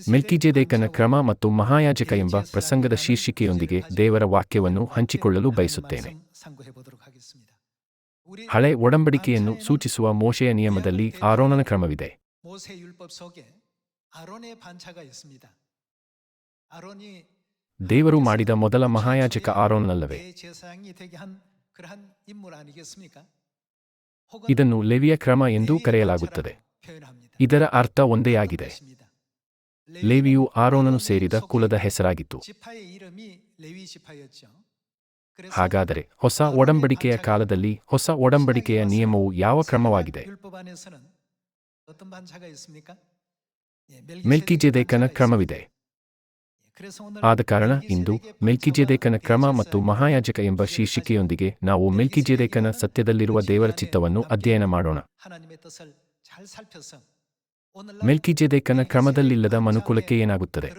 ಮೆಲ್ಕಿಜೆದೇಕನ ಕ್ರಮ ಮತ್ತು ಮಹಾಯಾಜಕ ಎಂಬ ಪ್ರಸಂಗದ ಶೀರ್ಷಿಕೆಯೊಂದಿಗೆ ದೇವರ ವಾಕ್ಯವನ್ನು ಹಂಚಿಕೊಳ್ಳಲು ಬಯಸುತ್ತೇನೆ. ಹಳೆ ಒಡಂಬಡಿಕೆಯನ್ನು ಸೂಚಿಸುವ ಮೋಶೆಯ ನಿಯಮದಲ್ಲಿ ಆರೋನನ ಕ್ರಮವಿದೆ. ದೇವರು ಮಾಡಿದ ಮೊದಲ ಮಹಾಯಾಜಕ ಆರೋನನಲ್ಲವೇ? ಇದನ್ನು ಲೇವಿಯ ಕ್ರಮ ಎಂದೂ ಕರೆಯಲಾಗುತ್ತದೆ. ಇದರ ಅರ್ಥ ಒಂದೇ ಆಗಿದೆ. ಲೇವಿಯು ಆರೋನನು ಸೇರಿದ ಕುಲದ ಹೆಸರಾಗಿತ್ತು. ಹಾಗಾದರೆ ಹೊಸ ಒಡಂಬಡಿಕೆಯ ಕಾಲದಲ್ಲಿ ಹೊಸ ಒಡಂಬಡಿಕೆಯ ನಿಯಮವು ಯಾವ ಕ್ರಮವಾಗಿದೆ? ಮೆಲ್ಕಿಜೆದೇಕನ ಕ್ರಮವಿದೆ. ಆದ ಕಾರಣ ಇಂದು ಮೆಲ್ಕಿಜೆದೇಕನ ಕ್ರಮ ಮತ್ತು ಮಹಾಯಾಜಕ ಎಂಬ ಶೀರ್ಷಿಕೆಯೊಂದಿಗೆ ನಾವು ಮೆಲ್ಕಿಜೆದೇಕನ ಸತ್ಯದಲ್ಲಿರುವ ದೇವರ ಚಿತ್ತವನ್ನು ಅಧ್ಯಯನ ಮಾಡೋಣ. ಮೆಲ್ಕಿಜೆದೇಕನ ಕ್ರಮದಲ್ಲಿಲ್ಲದ ಮನುಕುಲಕ್ಕೆ ಏನಾಗುತ್ತದೆ?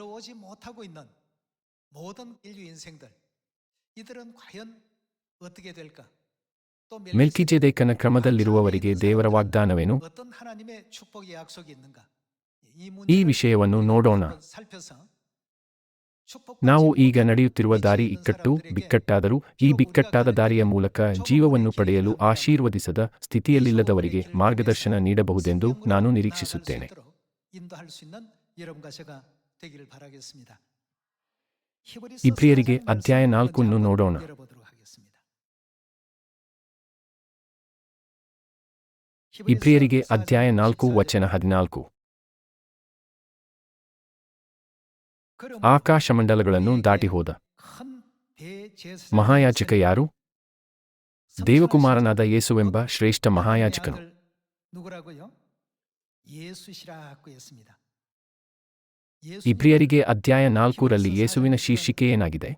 ಮೆಲ್ಕಿಜೆದೇಕನ ಕ್ರಮದಲ್ಲಿರುವವರಿಗೆ ದೇವರ ವಾಗ್ದಾನವೇನು? ಈ ವಿಷಯವನ್ನು ನೋಡೋಣ. ನಾವು ಈಗ ನಡೆಯುತ್ತಿರುವ ದಾರಿ ಇಕ್ಕಟ್ಟು, ಬಿಕ್ಕಟ್ಟಾದರೂ ಈ ಬಿಕ್ಕಟ್ಟಾದ ದಾರಿಯ ಮೂಲಕ ಜೀವವನ್ನು ಪಡೆಯಲು ಆಶೀರ್ವದಿಸದ ಸ್ಥಿತಿಯಲ್ಲಿಲ್ಲದವರಿಗೆ ಮಾರ್ಗದರ್ಶನ ನೀಡಬಹುದೆಂದು ನಾನು ನಿರೀಕ್ಷಿಸುತ್ತೇನೆ. ಇಬ್ರಿಯರಿಗೆ ಅಧ್ಯಾಯ 4 ನೋಡೋಣ. ಇಬ್ರಿಯರಿಗೆ ಅಧ್ಯಾಯ 4 ವಚನ 14. ಆಕಾಶಮಂಡಲಗಳನ್ನು ದಾಟಿಹೋದ ಮಹಾಯಾಜಕ ಯಾರು? ದೇವಕುಮಾರನಾದ ಯೇಸುವೆಂಬ ಶ್ರೇಷ್ಠ ಮಹಾಯಾಜಕನು. ಇಬ್ರಿಯರಿಗೆ ಅಧ್ಯಾಯ 4ರಲ್ಲಿ ಯೇಸುವಿನ ಶೀರ್ಷಿಕೆ ಏನಾಗಿದೆ?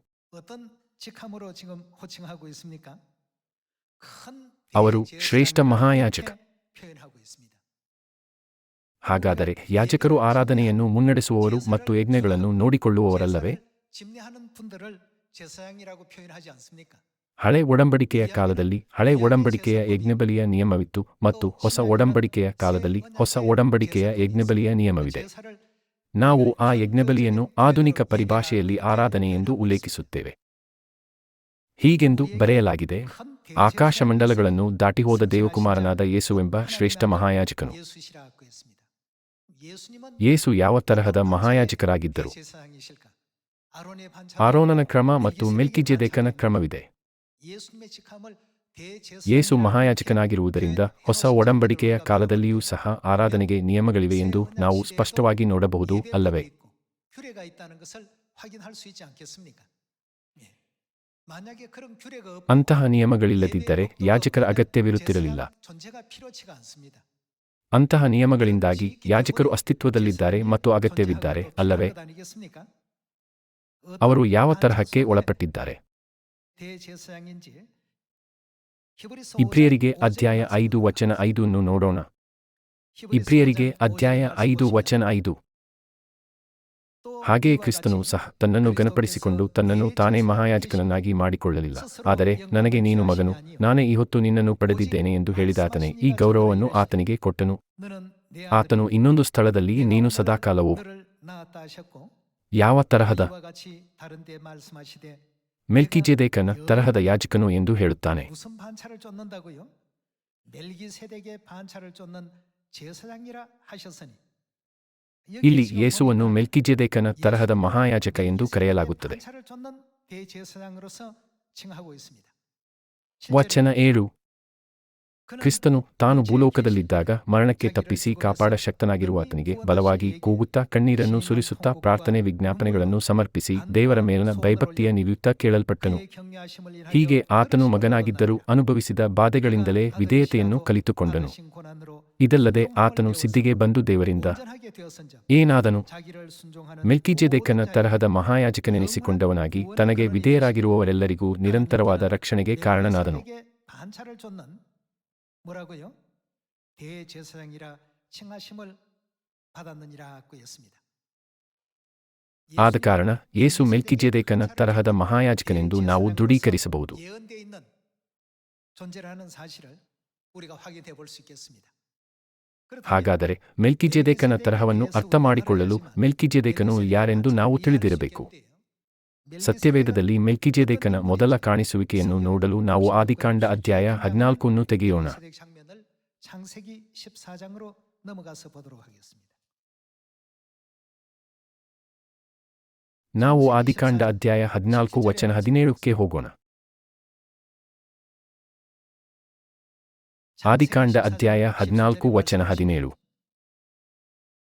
ಅವರು ಶ್ರೇಷ್ಠ ಮಹಾಯಾಜಕ. ಹಾಗಾದರೆ ಯಾಜಕರು ಆರಾಧನೆಯನ್ನು ಮುನ್ನಡೆಸುವವರು ಮತ್ತು ಯಜ್ಞಗಳನ್ನು ನೋಡಿಕೊಳ್ಳುವವರಲ್ಲವೇ? ಹಳೆ ಒಡಂಬಡಿಕೆಯ ಕಾಲದಲ್ಲಿ ಹಳೆ ಒಡಂಬಡಿಕೆಯ ಯಜ್ಞಬಲಿಯ ನಿಯಮವಿತ್ತು ಮತ್ತು ಹೊಸ ಒಡಂಬಡಿಕೆಯ ಕಾಲದಲ್ಲಿ ಹೊಸ ಒಡಂಬಡಿಕೆಯ ಯಜ್ಞಬಲಿಯ ನಿಯಮವಿದೆ. ನಾವು ಆ ಯಜ್ಞಬಲಿಯನ್ನು ಆಧುನಿಕ ಪರಿಭಾಷೆಯಲ್ಲಿ ಆರಾಧನೆ ಎಂದು ಉಲ್ಲೇಖಿಸುತ್ತೇವೆ. ಹೀಗೆಂದು ಬರೆಯಲಾಗಿದೆ: ಆಕಾಶಮಂಡಲಗಳನ್ನು ದಾಟಿಹೋದ ದೇವಕುಮಾರನಾದ ಯೇಸುವೆಂಬ ಶ್ರೇಷ್ಠ ಮಹಾಯಾಜಕನು. ಯೇಸು ಯಾವ ತರಹದ ಮಹಾಯಾಜಕರಾಗಿದ್ದರು? ಆರೋನನ ಕ್ರಮ ಮತ್ತು ಮೆಲ್ಕಿಜೆದೇಕನ ಕ್ರಮವಿದೆ. ಯೇಸು ಮಹಾಯಾಜಕನಾಗಿರುವುದರಿಂದ ಹೊಸ ಒಡಂಬಡಿಕೆಯ ಕಾಲದಲ್ಲಿಯೂ ಸಹ ಆರಾಧನೆಗೆ ನಿಯಮಗಳಿವೆ ಎಂದು ನಾವು ಸ್ಪಷ್ಟವಾಗಿ ನೋಡಬಹುದು, ಅಲ್ಲವೇ? ಅಂತಹ ನಿಯಮಗಳಿಲ್ಲದಿದ್ದರೆ ಯಾಜಕರ ಅಗತ್ಯವಿರುತ್ತಿರಲಿಲ್ಲ. ಅಂತಹ ನಿಯಮಗಳಿಂದಾಗಿ ಯಾಜಕರು ಅಸ್ತಿತ್ವದಲ್ಲಿದ್ದಾರೆ ಮತ್ತು ಅಗತ್ಯವಿದ್ದಾರೆ, ಅಲ್ಲವೇ? ಅವರು ಯಾವ ತರಹಕ್ಕೆ ಒಳಪಟ್ಟಿದ್ದಾರೆ? ಇಬ್ರಿಯರಿಗೆ ಅಧ್ಯಾಯ 5 ವಚನ 5 ನೋಡೋಣ. ಇಬ್ರಿಯರಿಗೆ ಅಧ್ಯಾಯ 5 ವಚನ 5. ಹಾಗೆಯೇ ಕ್ರಿಸ್ತನು ಸಹ ತನ್ನನ್ನು ಘನಪಡಿಸಿಕೊಂಡು ತನ್ನನ್ನು ತಾನೇ ಮಹಾಯಾಜಕನನ್ನಾಗಿ ಮಾಡಿಕೊಳ್ಳಲಿಲ್ಲ. ಆದರೆ ನನಗೆ ನೀನು ಮಗನು, ನಾನೇ ಈ ಹೊತ್ತು ನಿನ್ನನ್ನು ಪಡೆದಿದ್ದೇನೆ ಎಂದು ಹೇಳಿದಾತನೇ ಈ ಗೌರವವನ್ನು ಆತನಿಗೆ ಕೊಟ್ಟನು. ಆತನು ಇನ್ನೊಂದು ಸ್ಥಳದಲ್ಲಿ ನೀನು ಸದಾಕಾಲವೂ ಯಾವ ತರಹದ ಮೆಲ್ಕಿಜೆದೇಕನ ತರಹದ ಯಾಜಕನು ಎಂದು ಹೇಳುತ್ತಾನೆ. ಇಲ್ಲಿ ಯೇಸುವನ್ನು ಮೆಲ್ಕಿಜೆದೇಕನ ತರಹದ ಮಹಾಯಾಜಕ ಎಂದು ಕರೆಯಲಾಗುತ್ತದೆ. ವಚನ 7. ಕ್ರಿಸ್ತನು ತಾನು ಭೂಲೋಕದಲ್ಲಿದ್ದಾಗ ಮರಣಕ್ಕೆ ತಪ್ಪಿಸಿ ಕಾಪಾಡ ಶಕ್ತನಾಗಿರುವಾತನಿಗೆ ಬಲವಾಗಿ ಕೂಗುತ್ತಾ ಕಣ್ಣೀರನ್ನು ಸುರಿಸುತ್ತಾ ಪ್ರಾರ್ಥನೆ ವಿಜ್ಞಾಪನೆಗಳನ್ನು ಸಮರ್ಪಿಸಿ ದೇವರ ಮೇಲಿನ ಭಯಭಕ್ತಿಯ ನಿಮಿತ್ತ ಕೇಳಲ್ಪಟ್ಟನು. ಹೀಗೆ ಆತನು ಮಗನಾಗಿದ್ದರೂ ಅನುಭವಿಸಿದ ಬಾಧೆಗಳಿಂದಲೇ ವಿಧೇಯತೆಯನ್ನು ಕಲಿತುಕೊಂಡನು. ಇದಲ್ಲದೆ ಆತನು ಸಿದ್ಧಿಗೆ ಬಂದು ದೇವರಿಂದ ಏನಾದನು? ಮೆಲ್ಕಿಜೆದೇಕನ ತರಹದ ಮಹಾಯಾಜಕನೆನಿಸಿಕೊಂಡವನಾಗಿ ತನಗೆ ವಿಧೇಯರಾಗಿರುವವರೆಲ್ಲರಿಗೂ ನಿರಂತರವಾದ ರಕ್ಷಣೆಗೆ ಕಾರಣನಾದನು. ಆದ ಕಾರಣ ಯೇಸು ಮೆಲ್ಕಿಜೆದೇಕನ ತರಹದ ಮಹಾಯಾಜಕನೆಂದು ನಾವು ದೃಢೀಕರಿಸಬಹುದು. ಹಾಗಾದರೆ ಮೆಲ್ಕಿಜೆದೇಕನ ತರಹವನ್ನು ಅರ್ಥಮಾಡಿಕೊಳ್ಳಲು ಮೆಲ್ಕಿಜೆದೇಕನು ಯಾರೆಂದು ನಾವು ತಿಳಿದಿರಬೇಕು. ಸತ್ಯವೇದದಲ್ಲಿ ಮೆಲ್ಕಿಜೆದೇಕನ ಮೊದಲ ಕಾಣಿಸುವಿಕೆಯನ್ನು ನೋಡಲು ನಾವು ಆದಿಕಾಂಡ ಅಧ್ಯಾಯ 14 ತೆಗೆಯೋಣ. ನಾವು ಆದಿಕಾಂಡ ಅಧ್ಯಾಯ 14 ವಚನ 17ಕ್ಕೆ ಹೋಗೋಣ. ಆದಿಕಾಂಡ ಅಧ್ಯಾಯ 14 ವಚನ 17.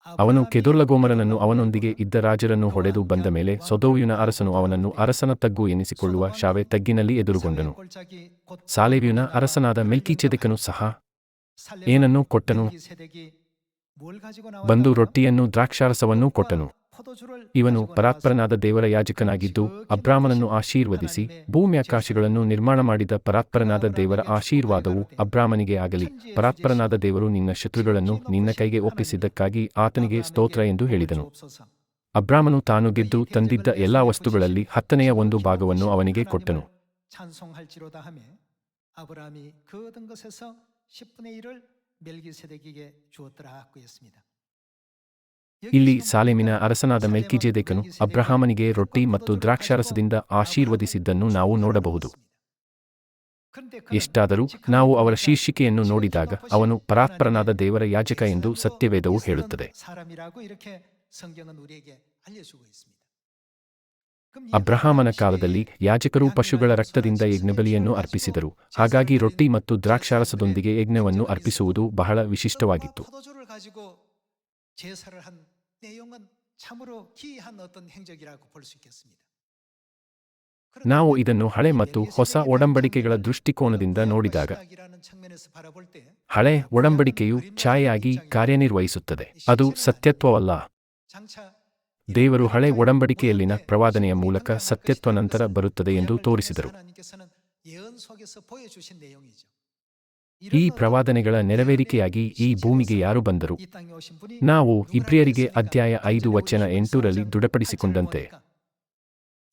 ಅವನು ಕೆದೊರ್ಲಗೋಮರನನ್ನು ಅವನೊಂದಿಗೆ ಇದ್ದ ರಾಜರನ್ನು ಹೊಡೆದು ಬಂದ ಮೇಲೆ ಸೊದೋಮ್ಯನ ಅರಸನು ಅವನನ್ನು ಅರಸನ ತಗ್ಗು ಎನಿಸಿಕೊಳ್ಳುವ ಶಾವೆ ತಗ್ಗಿನಲ್ಲಿ ಎದುರುಗೊಂಡನು. ಸಾಲೇಮ್ಯನ ಅರಸನಾದ ಮೆಲ್ಕಿಜೆದೇಕನು ಸಹ ಏನನ್ನು ಕೊಟ್ಟನು? ಬಂದು ರೊಟ್ಟಿಯನ್ನೂ ದ್ರಾಕ್ಷಾರಸವನ್ನೂ ಕೊಟ್ಟನು. ಇವನು ಪರಾತ್ಪರನಾದ ದೇವರ ಯಾಜಕನಾಗಿದ್ದು ಅಬ್ರಾಮನನ್ನು ಆಶೀರ್ವದಿಸಿ, ಭೂಮ್ಯಾಕಾಶಗಳನ್ನು ನಿರ್ಮಾಣ ಮಾಡಿದ ಪರಾತ್ಪರನಾದ ದೇವರ ಆಶೀರ್ವಾದವು ಅಬ್ರಾಮನಿಗೆ ಆಗಲಿ. ಪರಾತ್ಪರನಾದ ದೇವರು ನಿನ್ನ ಶತ್ರುಗಳನ್ನು ನಿನ್ನ ಕೈಗೆ ಒಪ್ಪಿಸಿದ್ದಕ್ಕಾಗಿ ಆತನಿಗೆ ಸ್ತೋತ್ರ ಎಂದು ಹೇಳಿದನು. ಅಬ್ರಾಮನು ತಾನು ಗೆದ್ದು ತಂದಿದ್ದ ಎಲ್ಲಾ ವಸ್ತುಗಳಲ್ಲಿ 10ನೇ 1 ಭಾಗವನ್ನು ಅವನಿಗೆ ಕೊಟ್ಟನು. ಇಲ್ಲಿ ಸಾಲೇಮಿನ ಅರಸನಾದ ಮೆಲ್ಕಿಜೆದೇಕನು ಅಬ್ರಹಾಮನಿಗೆ ರೊಟ್ಟಿ ಮತ್ತು ದ್ರಾಕ್ಷಾರಸದಿಂದ ಆಶೀರ್ವದಿಸಿದ್ದನ್ನು ನಾವು ನೋಡಬಹುದು. ಎಷ್ಟಾದರೂ ನಾವು ಅವರ ಶೀರ್ಷಿಕೆಯನ್ನು ನೋಡಿದಾಗ ಅವನು ಪರಾತ್ಪರನಾದ ದೇವರ ಯಾಜಕ ಎಂದು ಸತ್ಯವೇದವು ಹೇಳುತ್ತದೆ. ಅಬ್ರಹಾಮನ ಕಾಲದಲ್ಲಿ ಯಾಜಕರು ಪಶುಗಳ ರಕ್ತದಿಂದ ಯಜ್ಞಬಲಿಯನ್ನು ಅರ್ಪಿಸಿದರು. ಹಾಗಾಗಿ ರೊಟ್ಟಿ ಮತ್ತು ದ್ರಾಕ್ಷಾರಸದೊಂದಿಗೆ ಯಜ್ಞವನ್ನು ಅರ್ಪಿಸುವುದು ಬಹಳ ವಿಶಿಷ್ಟವಾಗಿತ್ತು. ನಾವು ಇದನ್ನು ಹಳೆ ಮತ್ತು ಹೊಸ ಒಡಂಬಡಿಕೆಗಳ ದೃಷ್ಟಿಕೋನದಿಂದ ನೋಡಿದಾಗ ಹಳೆ ಒಡಂಬಡಿಕೆಯು ಛಾಯೆಯಾಗಿ ಕಾರ್ಯನಿರ್ವಹಿಸುತ್ತದೆ. ಅದು ಸತ್ಯತ್ವವಲ್ಲ. ದೇವರು ಹಳೆ ಒಡಂಬಡಿಕೆಯಲ್ಲಿನ ಪ್ರವಾದನೆಯ ಮೂಲಕ ಸತ್ಯತ್ವ ನಂತರ ಬರುತ್ತದೆ ಎಂದು ತೋರಿಸಿದರು. ಈ ಪ್ರವಾದನೆಗಳ ನೆರವೇರಿಕೆಯಾಗಿ ಈ ಭೂಮಿಗೆ ಯಾರು ಬಂದರು? ನಾವು ಇಬ್ರಿಯರಿಗೆ ಅಧ್ಯಾಯ 5 ವಚನ 8ರಲ್ಲಿ ದೃಢಪಡಿಸಿಕೊಂಡಂತೆ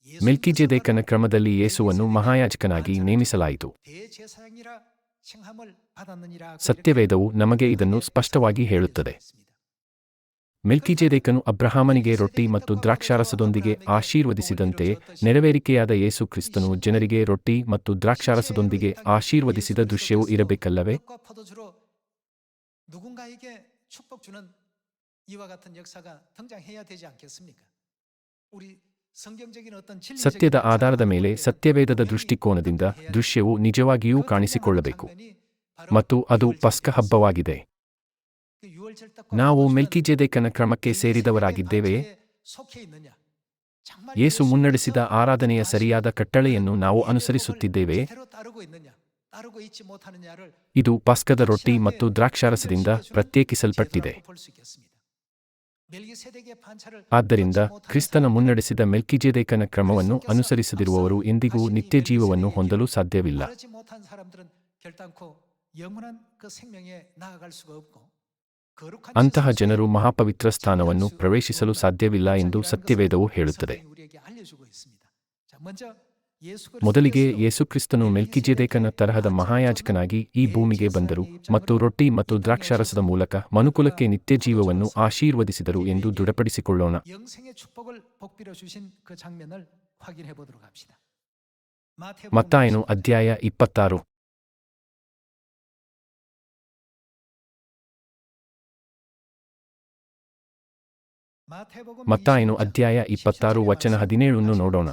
ಮೆಲ್ಕಿಜೆದೇಕನ ಕ್ರಮದಲ್ಲಿ ಯೇಸುವನ್ನು ಮಹಾಯಾಜಕನಾಗಿ ನೇಮಿಸಲಾಯಿತು. ಸತ್ಯವೇದವು ನಮಗೆ ಇದನ್ನು ಸ್ಪಷ್ಟವಾಗಿ ಹೇಳುತ್ತದೆ. ಮೆಲ್ಕಿಜೆದೇಕನು ಅಬ್ರಹಾಮನಿಗೆ ರೊಟ್ಟಿ ಮತ್ತು ದ್ರಾಕ್ಷಾರಸದೊಂದಿಗೆ ಆಶೀರ್ವದಿಸಿದಂತೆ ನೆರವೇರಿಕೆಯಾದ ಯೇಸು ಕ್ರಿಸ್ತನು ಜನರಿಗೆ ರೊಟ್ಟಿ ಮತ್ತು ದ್ರಾಕ್ಷಾರಸದೊಂದಿಗೆ ಆಶೀರ್ವದಿಸಿದ ದೃಶ್ಯವೂ ಇರಬೇಕಲ್ಲವೇ? ಸತ್ಯದ ಆಧಾರದ ಮೇಲೆ ಸತ್ಯವೇದದ ದೃಷ್ಟಿಕೋನದಿಂದ ದೃಶ್ಯವು ನಿಜವಾಗಿಯೂ ಕಾಣಿಸಿಕೊಳ್ಳಬೇಕು, ಮತ್ತು ಅದು ಪಸ್ಕ ಹಬ್ಬವಾಗಿದೆ. ನಾವು ಮೆಲ್ಕಿಜೆದೇಕನ ಕ್ರಮಕ್ಕೆ ಸೇರಿದವರಾಗಿದ್ದೇವೆಯೇ? ಯೇಸು ಮುನ್ನಡೆಸಿದ ಆರಾಧನೆಯ ಸರಿಯಾದ ಕಟ್ಟಳೆಯನ್ನು ನಾವು ಅನುಸರಿಸುತ್ತಿದ್ದೇವೆಯೇ? ಇದು ಪಸ್ಕದ ರೊಟ್ಟಿ ಮತ್ತು ದ್ರಾಕ್ಷಾರಸದಿಂದ ಪ್ರತ್ಯೇಕಿಸಲ್ಪಟ್ಟಿದೆ. ಆದ್ದರಿಂದ ಕ್ರಿಸ್ತನ ಮುನ್ನಡೆಸಿದ ಮೆಲ್ಕಿಜೆದೇಕನ ಕ್ರಮವನ್ನು ಅನುಸರಿಸದಿರುವವರು ಎಂದಿಗೂ ನಿತ್ಯಜೀವವನ್ನು ಹೊಂದಲು ಸಾಧ್ಯವಿಲ್ಲ. ಅಂತಹ ಜನರು ಮಹಾಪವಿತ್ರ ಸ್ಥಾನವನ್ನು ಪ್ರವೇಶಿಸಲು ಸಾಧ್ಯವಿಲ್ಲ ಎಂದು ಸತ್ಯವೇದವು ಹೇಳುತ್ತದೆ. ಮೊದಲಿಗೆ ಯೇಸುಕ್ರಿಸ್ತನು ಮೆಲ್ಕಿಜೆದೇಕನ ತರಹದ ಮಹಾಯಾಜಕನಾಗಿ ಈ ಭೂಮಿಗೆ ಬಂದರು ಮತ್ತು ರೊಟ್ಟಿ ಮತ್ತು ದ್ರಾಕ್ಷಾರಸದ ಮೂಲಕ ಮನುಕುಲಕ್ಕೆ ನಿತ್ಯಜೀವವನ್ನು ಆಶೀರ್ವದಿಸಿದರು ಎಂದು ದೃಢಪಡಿಸಿಕೊಳ್ಳೋಣ. ಮತ್ತಾಯನು ಅಧ್ಯಾಯ 26. ಮತ್ತಾಯನು ಅಧ್ಯಾಯ 26 ವಚನ 17 ನೋಡೋಣ.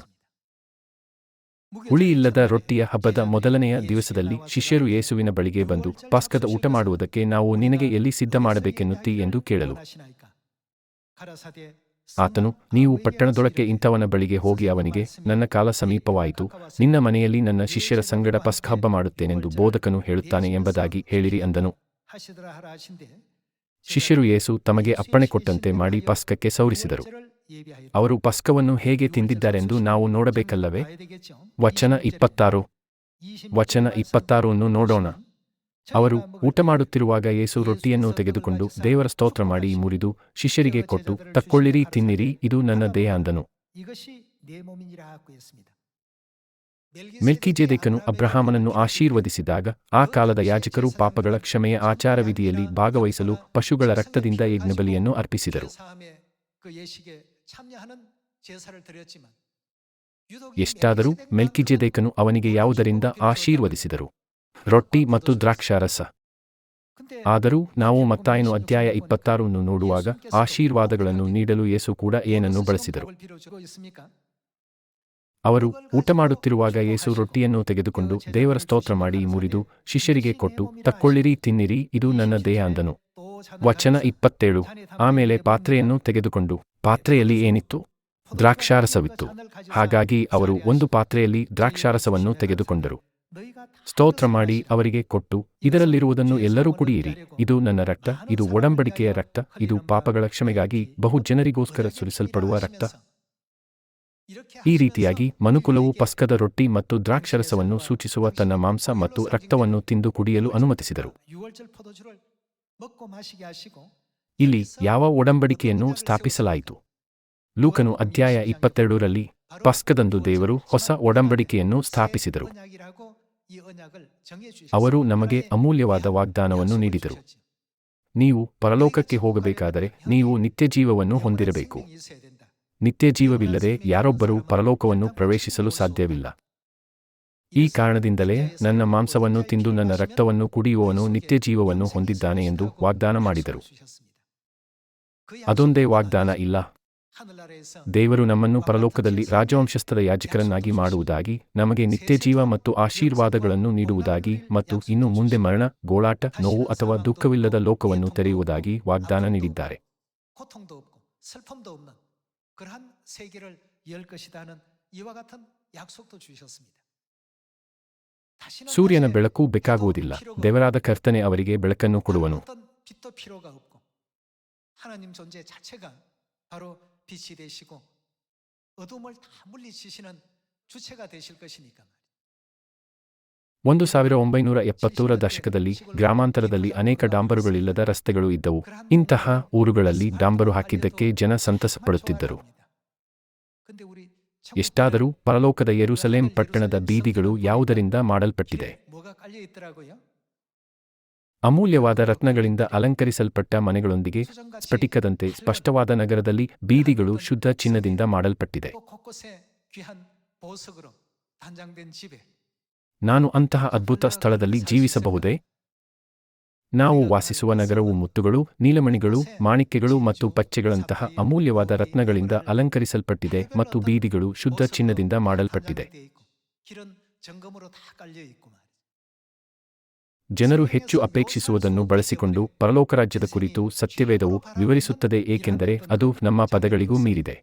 ಹುಳಿಯಿಲ್ಲದ ರೊಟ್ಟಿಯ ಹಬ್ಬದ ಮೊದಲನೆಯ ದಿವಸದಲ್ಲಿ ಶಿಷ್ಯರು ಯೇಸುವಿನ ಬಳಿಗೆ ಬಂದು, ಪಸ್ಕದ ಊಟ ಮಾಡುವುದಕ್ಕೆ ನಾವು ನಿನಗೆ ಎಲ್ಲಿ ಸಿದ್ಧ ಮಾಡಬೇಕೆನ್ನುತ್ತೀ ಎಂದು ಕೇಳಲು, ಆತನು, ನೀವು ಪಟ್ಟಣದೊಳಕ್ಕೆ ಇಂಥವನ ಬಳಿಗೆ ಹೋಗಿ ಅವನಿಗೆ, ನನ್ನ ಕಾಲ ಸಮೀಪವಾಯಿತು, ನಿನ್ನ ಮನೆಯಲ್ಲಿ ನನ್ನ ಶಿಷ್ಯರ ಸಂಗಡ ಪಸ್ಕ ಹಬ್ಬ ಮಾಡುತ್ತೇನೆಂದು ಬೋಧಕನು ಹೇಳುತ್ತಾನೆ ಎಂಬುದಾಗಿ ಹೇಳಿರಿ ಅಂದನು. ಶಿಷ್ಯರು ಯೇಸು ತಮಗೆ ಅಪ್ಪಣೆ ಕೊಟ್ಟಂತೆ ಮಾಡಿ ಪಸ್ಕಕ್ಕೆ ಸೌರಿಸಿದರು. ಅವರು ಪಸ್ಕವನ್ನು ಹೇಗೆ ತಿಂದಿದ್ದಾರೆಂದು ನಾವು ನೋಡಬೇಕಲ್ಲವೇ? ವಚನ 26 ನೋಡೋಣ. ಅವರು ಊಟ ಮಾಡುತ್ತಿರುವಾಗ ಯೇಸು ರೊಟ್ಟಿಯನ್ನು ತೆಗೆದುಕೊಂಡು ದೇವರ ಸ್ತೋತ್ರ ಮಾಡಿ ಮುರಿದು ಶಿಷ್ಯರಿಗೆ ಕೊಟ್ಟು, ತಕ್ಕೊಳ್ಳಿರಿ, ತಿನ್ನಿರಿ, ಇದು ನನ್ನ ದೇಹ ಅಂದನು. ಮೆಲ್ಕಿಜೆದೇಕನು ಅಬ್ರಹಾಮನನ್ನು ಆಶೀರ್ವದಿಸಿದಾಗ ಆ ಕಾಲದ ಯಾಜಕರು ಪಾಪಗಳ ಕ್ಷಮೆಯ ಆಚಾರವಿಧಿಯಲ್ಲಿ ಭಾಗವಹಿಸಲು ಪಶುಗಳ ರಕ್ತದಿಂದ ಯಜ್ಞಬಲಿಯನ್ನು ಅರ್ಪಿಸಿದರು. ಎಷ್ಟಾದರೂ ಮೆಲ್ಕಿಜೆದೇಕನು ಅವನಿಗೆ ಯಾವುದರಿಂದ ಆಶೀರ್ವದಿಸಿದರು? ರೊಟ್ಟಿ ಮತ್ತು ದ್ರಾಕ್ಷಾರಸ. ಆದರೂ ನಾವು ಮತ್ತಾಯನು ಅಧ್ಯಾಯ 26 ನೋಡುವಾಗ ಆಶೀರ್ವಾದಗಳನ್ನು ನೀಡಲು ಯೇಸು ಕೂಡ ಏನನ್ನು ಬಳಸಿದರು. ಅವರು ಊಟಮಾಡುತ್ತಿರುವಾಗ ಯೇಸು ರೊಟ್ಟಿಯನ್ನು ತೆಗೆದುಕೊಂಡು ದೇವರ ಸ್ತೋತ್ರ ಮಾಡಿ ಮುರಿದು ಶಿಷ್ಯರಿಗೆ ಕೊಟ್ಟು, ತಕ್ಕೊಳ್ಳಿರಿ, ತಿನ್ನಿರಿ, ಇದು ನನ್ನ ದೇಹ ಅಂದನು. ವಚನ 27. ಆಮೇಲೆ ಪಾತ್ರೆಯನ್ನು ತೆಗೆದುಕೊಂಡು, ಪಾತ್ರೆಯಲ್ಲಿ ಏನಿತ್ತು? ದ್ರಾಕ್ಷಾರಸವಿತ್ತು. ಹಾಗಾಗಿ ಅವರು ಒಂದು ಪಾತ್ರೆಯಲ್ಲಿ ದ್ರಾಕ್ಷಾರಸವನ್ನು ತೆಗೆದುಕೊಂಡರು. ಸ್ತೋತ್ರ ಮಾಡಿ ಅವರಿಗೆ ಕೊಟ್ಟು, ಇದರಲ್ಲಿರುವುದನ್ನು ಎಲ್ಲರೂ ಕುಡಿಯಿರಿ, ಇದು ನನ್ನ ರಕ್ತ, ಇದು ಒಡಂಬಡಿಕೆಯ ರಕ್ತ, ಇದು ಪಾಪಗಳ ಕ್ಷಮೆಗಾಗಿ ಬಹು ಜನರಿಗೋಸ್ಕರ ಸುರಿಸಲ್ಪಡುವ ರಕ್ತ. ಈ ರೀತಿಯಾಗಿ ಮನುಕುಲವು ಪಸ್ಕದ ರೊಟ್ಟಿ ಮತ್ತು ದ್ರಾಕ್ಷಾರಸವನ್ನು ಸೂಚಿಸುವ ತನ್ನ ಮಾಂಸ ಮತ್ತು ರಕ್ತವನ್ನು ತಿಂದು ಕುಡಿಯಲು ಅನುಮತಿಸಿದರು. ಇಲ್ಲಿ ಯಾವ ಒಡಂಬಡಿಕೆಯನ್ನು ಸ್ಥಾಪಿಸಲಾಯಿತು? ಲೂಕನು ಅಧ್ಯಾಯ 22ರಲ್ಲಿ ಪಸ್ಕದಂದು ದೇವರು ಹೊಸ ಒಡಂಬಡಿಕೆಯನ್ನು ಸ್ಥಾಪಿಸಿದರು. ಅವರು ನಮಗೆ ಅಮೂಲ್ಯವಾದ ವಾಗ್ದಾನವನ್ನು ನೀಡಿದರು. ನೀವು ಪರಲೋಕಕ್ಕೆ ಹೋಗಬೇಕಾದರೆ ನೀವು ನಿತ್ಯಜೀವವನ್ನು ಹೊಂದಿರಬೇಕು. ನಿತ್ಯಜೀವವಿಲ್ಲದೆ ಯಾರೊಬ್ಬರೂ ಪರಲೋಕವನ್ನು ಪ್ರವೇಶಿಸಲು ಸಾಧ್ಯವಿಲ್ಲ. ಈ ಕಾರಣದಿಂದಲೇ ನನ್ನ ಮಾಂಸವನ್ನು ತಿಂದು ನನ್ನ ರಕ್ತವನ್ನು ಕುಡಿಯುವವನು ನಿತ್ಯಜೀವವನ್ನು ಹೊಂದಿದ್ದಾನೆ ಎಂದು ವಾಗ್ದಾನ ಮಾಡಿದರು. ಅದೊಂದೇ ವಾಗ್ದಾನ ಇಲ್ಲ. ದೇವರು ನಮ್ಮನ್ನು ಪರಲೋಕದಲ್ಲಿ ರಾಜವಂಶಸ್ಥರ ಯಾಜಕರನ್ನಾಗಿ ಮಾಡುವುದಾಗಿ, ನಮಗೆ ನಿತ್ಯಜೀವ ಮತ್ತು ಆಶೀರ್ವಾದಗಳನ್ನು ನೀಡುವುದಾಗಿ ಮತ್ತು ಇನ್ನು ಮುಂದೆ ಮರಣ, ಗೋಳಾಟ, ನೋವು ಅಥವಾ ದುಃಖವಿಲ್ಲದ ಲೋಕವನ್ನು ತೆರೆಯುವುದಾಗಿ ವಾಗ್ದಾನ ನೀಡಿದ್ದಾರೆ. ಸೂರ್ಯನ ಬೆಳಕು ಬೇಕಾಗುವುದಿಲ್ಲ, ದೇವರಾದ ಕರ್ತನೆ ಅವರಿಗೆ ಬೆಳಕನ್ನು ಕೊಡುವನು. 빛이 되시고 어둠을 다 물리치시는 주체가 되실 것이니까. 1970ರ ದಶಕದಲ್ಲಿ ಗ್ರಾಮಾಂತರದಲ್ಲಿ ಅನೇಕ ಡಾಂಬರುಗಳಿಲ್ಲದ ರಸ್ತೆಗಳು ಇದ್ದವು. ಇಂತಹ ಊರುಗಳಲ್ಲಿ ಡಾಂಬರು ಹಾಕಿದ್ದಕ್ಕೆ ಜನ ಸಂತಸಪಡುತ್ತಿದ್ದರು. ಎಷ್ಟಾದರೂ ಪರಲೋಕದ ಯೆರೂಸಲೇಮ್ ಪಟ್ಟಣದ ಬೀದಿಗಳು ಯಾವುದರಿಂದ ಮಾಡಲ್ಪಟ್ಟಿದೆ? ಅಮೂಲ್ಯವಾದ ರತ್ನಗಳಿಂದ ಅಲಂಕರಿಸಲ್ಪಟ್ಟ ಮನೆಗಳೊಂದಿಗೆ ಸ್ಫಟಿಕದಂತೆ ಸ್ಪಷ್ಟವಾದ ನಗರದಲ್ಲಿ ಬೀದಿಗಳು ಶುದ್ಧ ಚಿನ್ನದಿಂದ ಮಾಡಲ್ಪಟ್ಟಿದೆ. ನಾನು ಅಂತಹ ಅದ್ಭುತ ಸ್ಥಳದಲ್ಲಿ ಜೀವಿಸಬಹುದೇ? ನಾವು ವಾಸಿಸುವ ನಗರವು ಮುತ್ತುಗಳು, ನೀಲಮಣಿಗಳು, ಮಾಣಿಕ್ಯಗಳು ಮತ್ತು ಪಚ್ಚೆಗಳಂತಹ ಅಮೂಲ್ಯವಾದ ರತ್ನಗಳಿಂದ ಅಲಂಕರಿಸಲ್ಪಟ್ಟಿದೆ ಮತ್ತು ಬೀದಿಗಳು ಶುದ್ಧ ಚಿನ್ನದಿಂದ ಮಾಡಲ್ಪಟ್ಟಿದೆ. ಜನರು ಹೆಚ್ಚು ಅಪೇಕ್ಷಿಸುವುದನ್ನು ಬಳಸಿಕೊಂಡು ಪರಲೋಕರಾಜ್ಯದ ಕುರಿತು ಸತ್ಯವೇದವು ವಿವರಿಸುತ್ತದೆ, ಏಕೆಂದರೆ ಅದು ನಮ್ಮ ಪದಗಳಿಗೂ ಮೀರಿದೆ.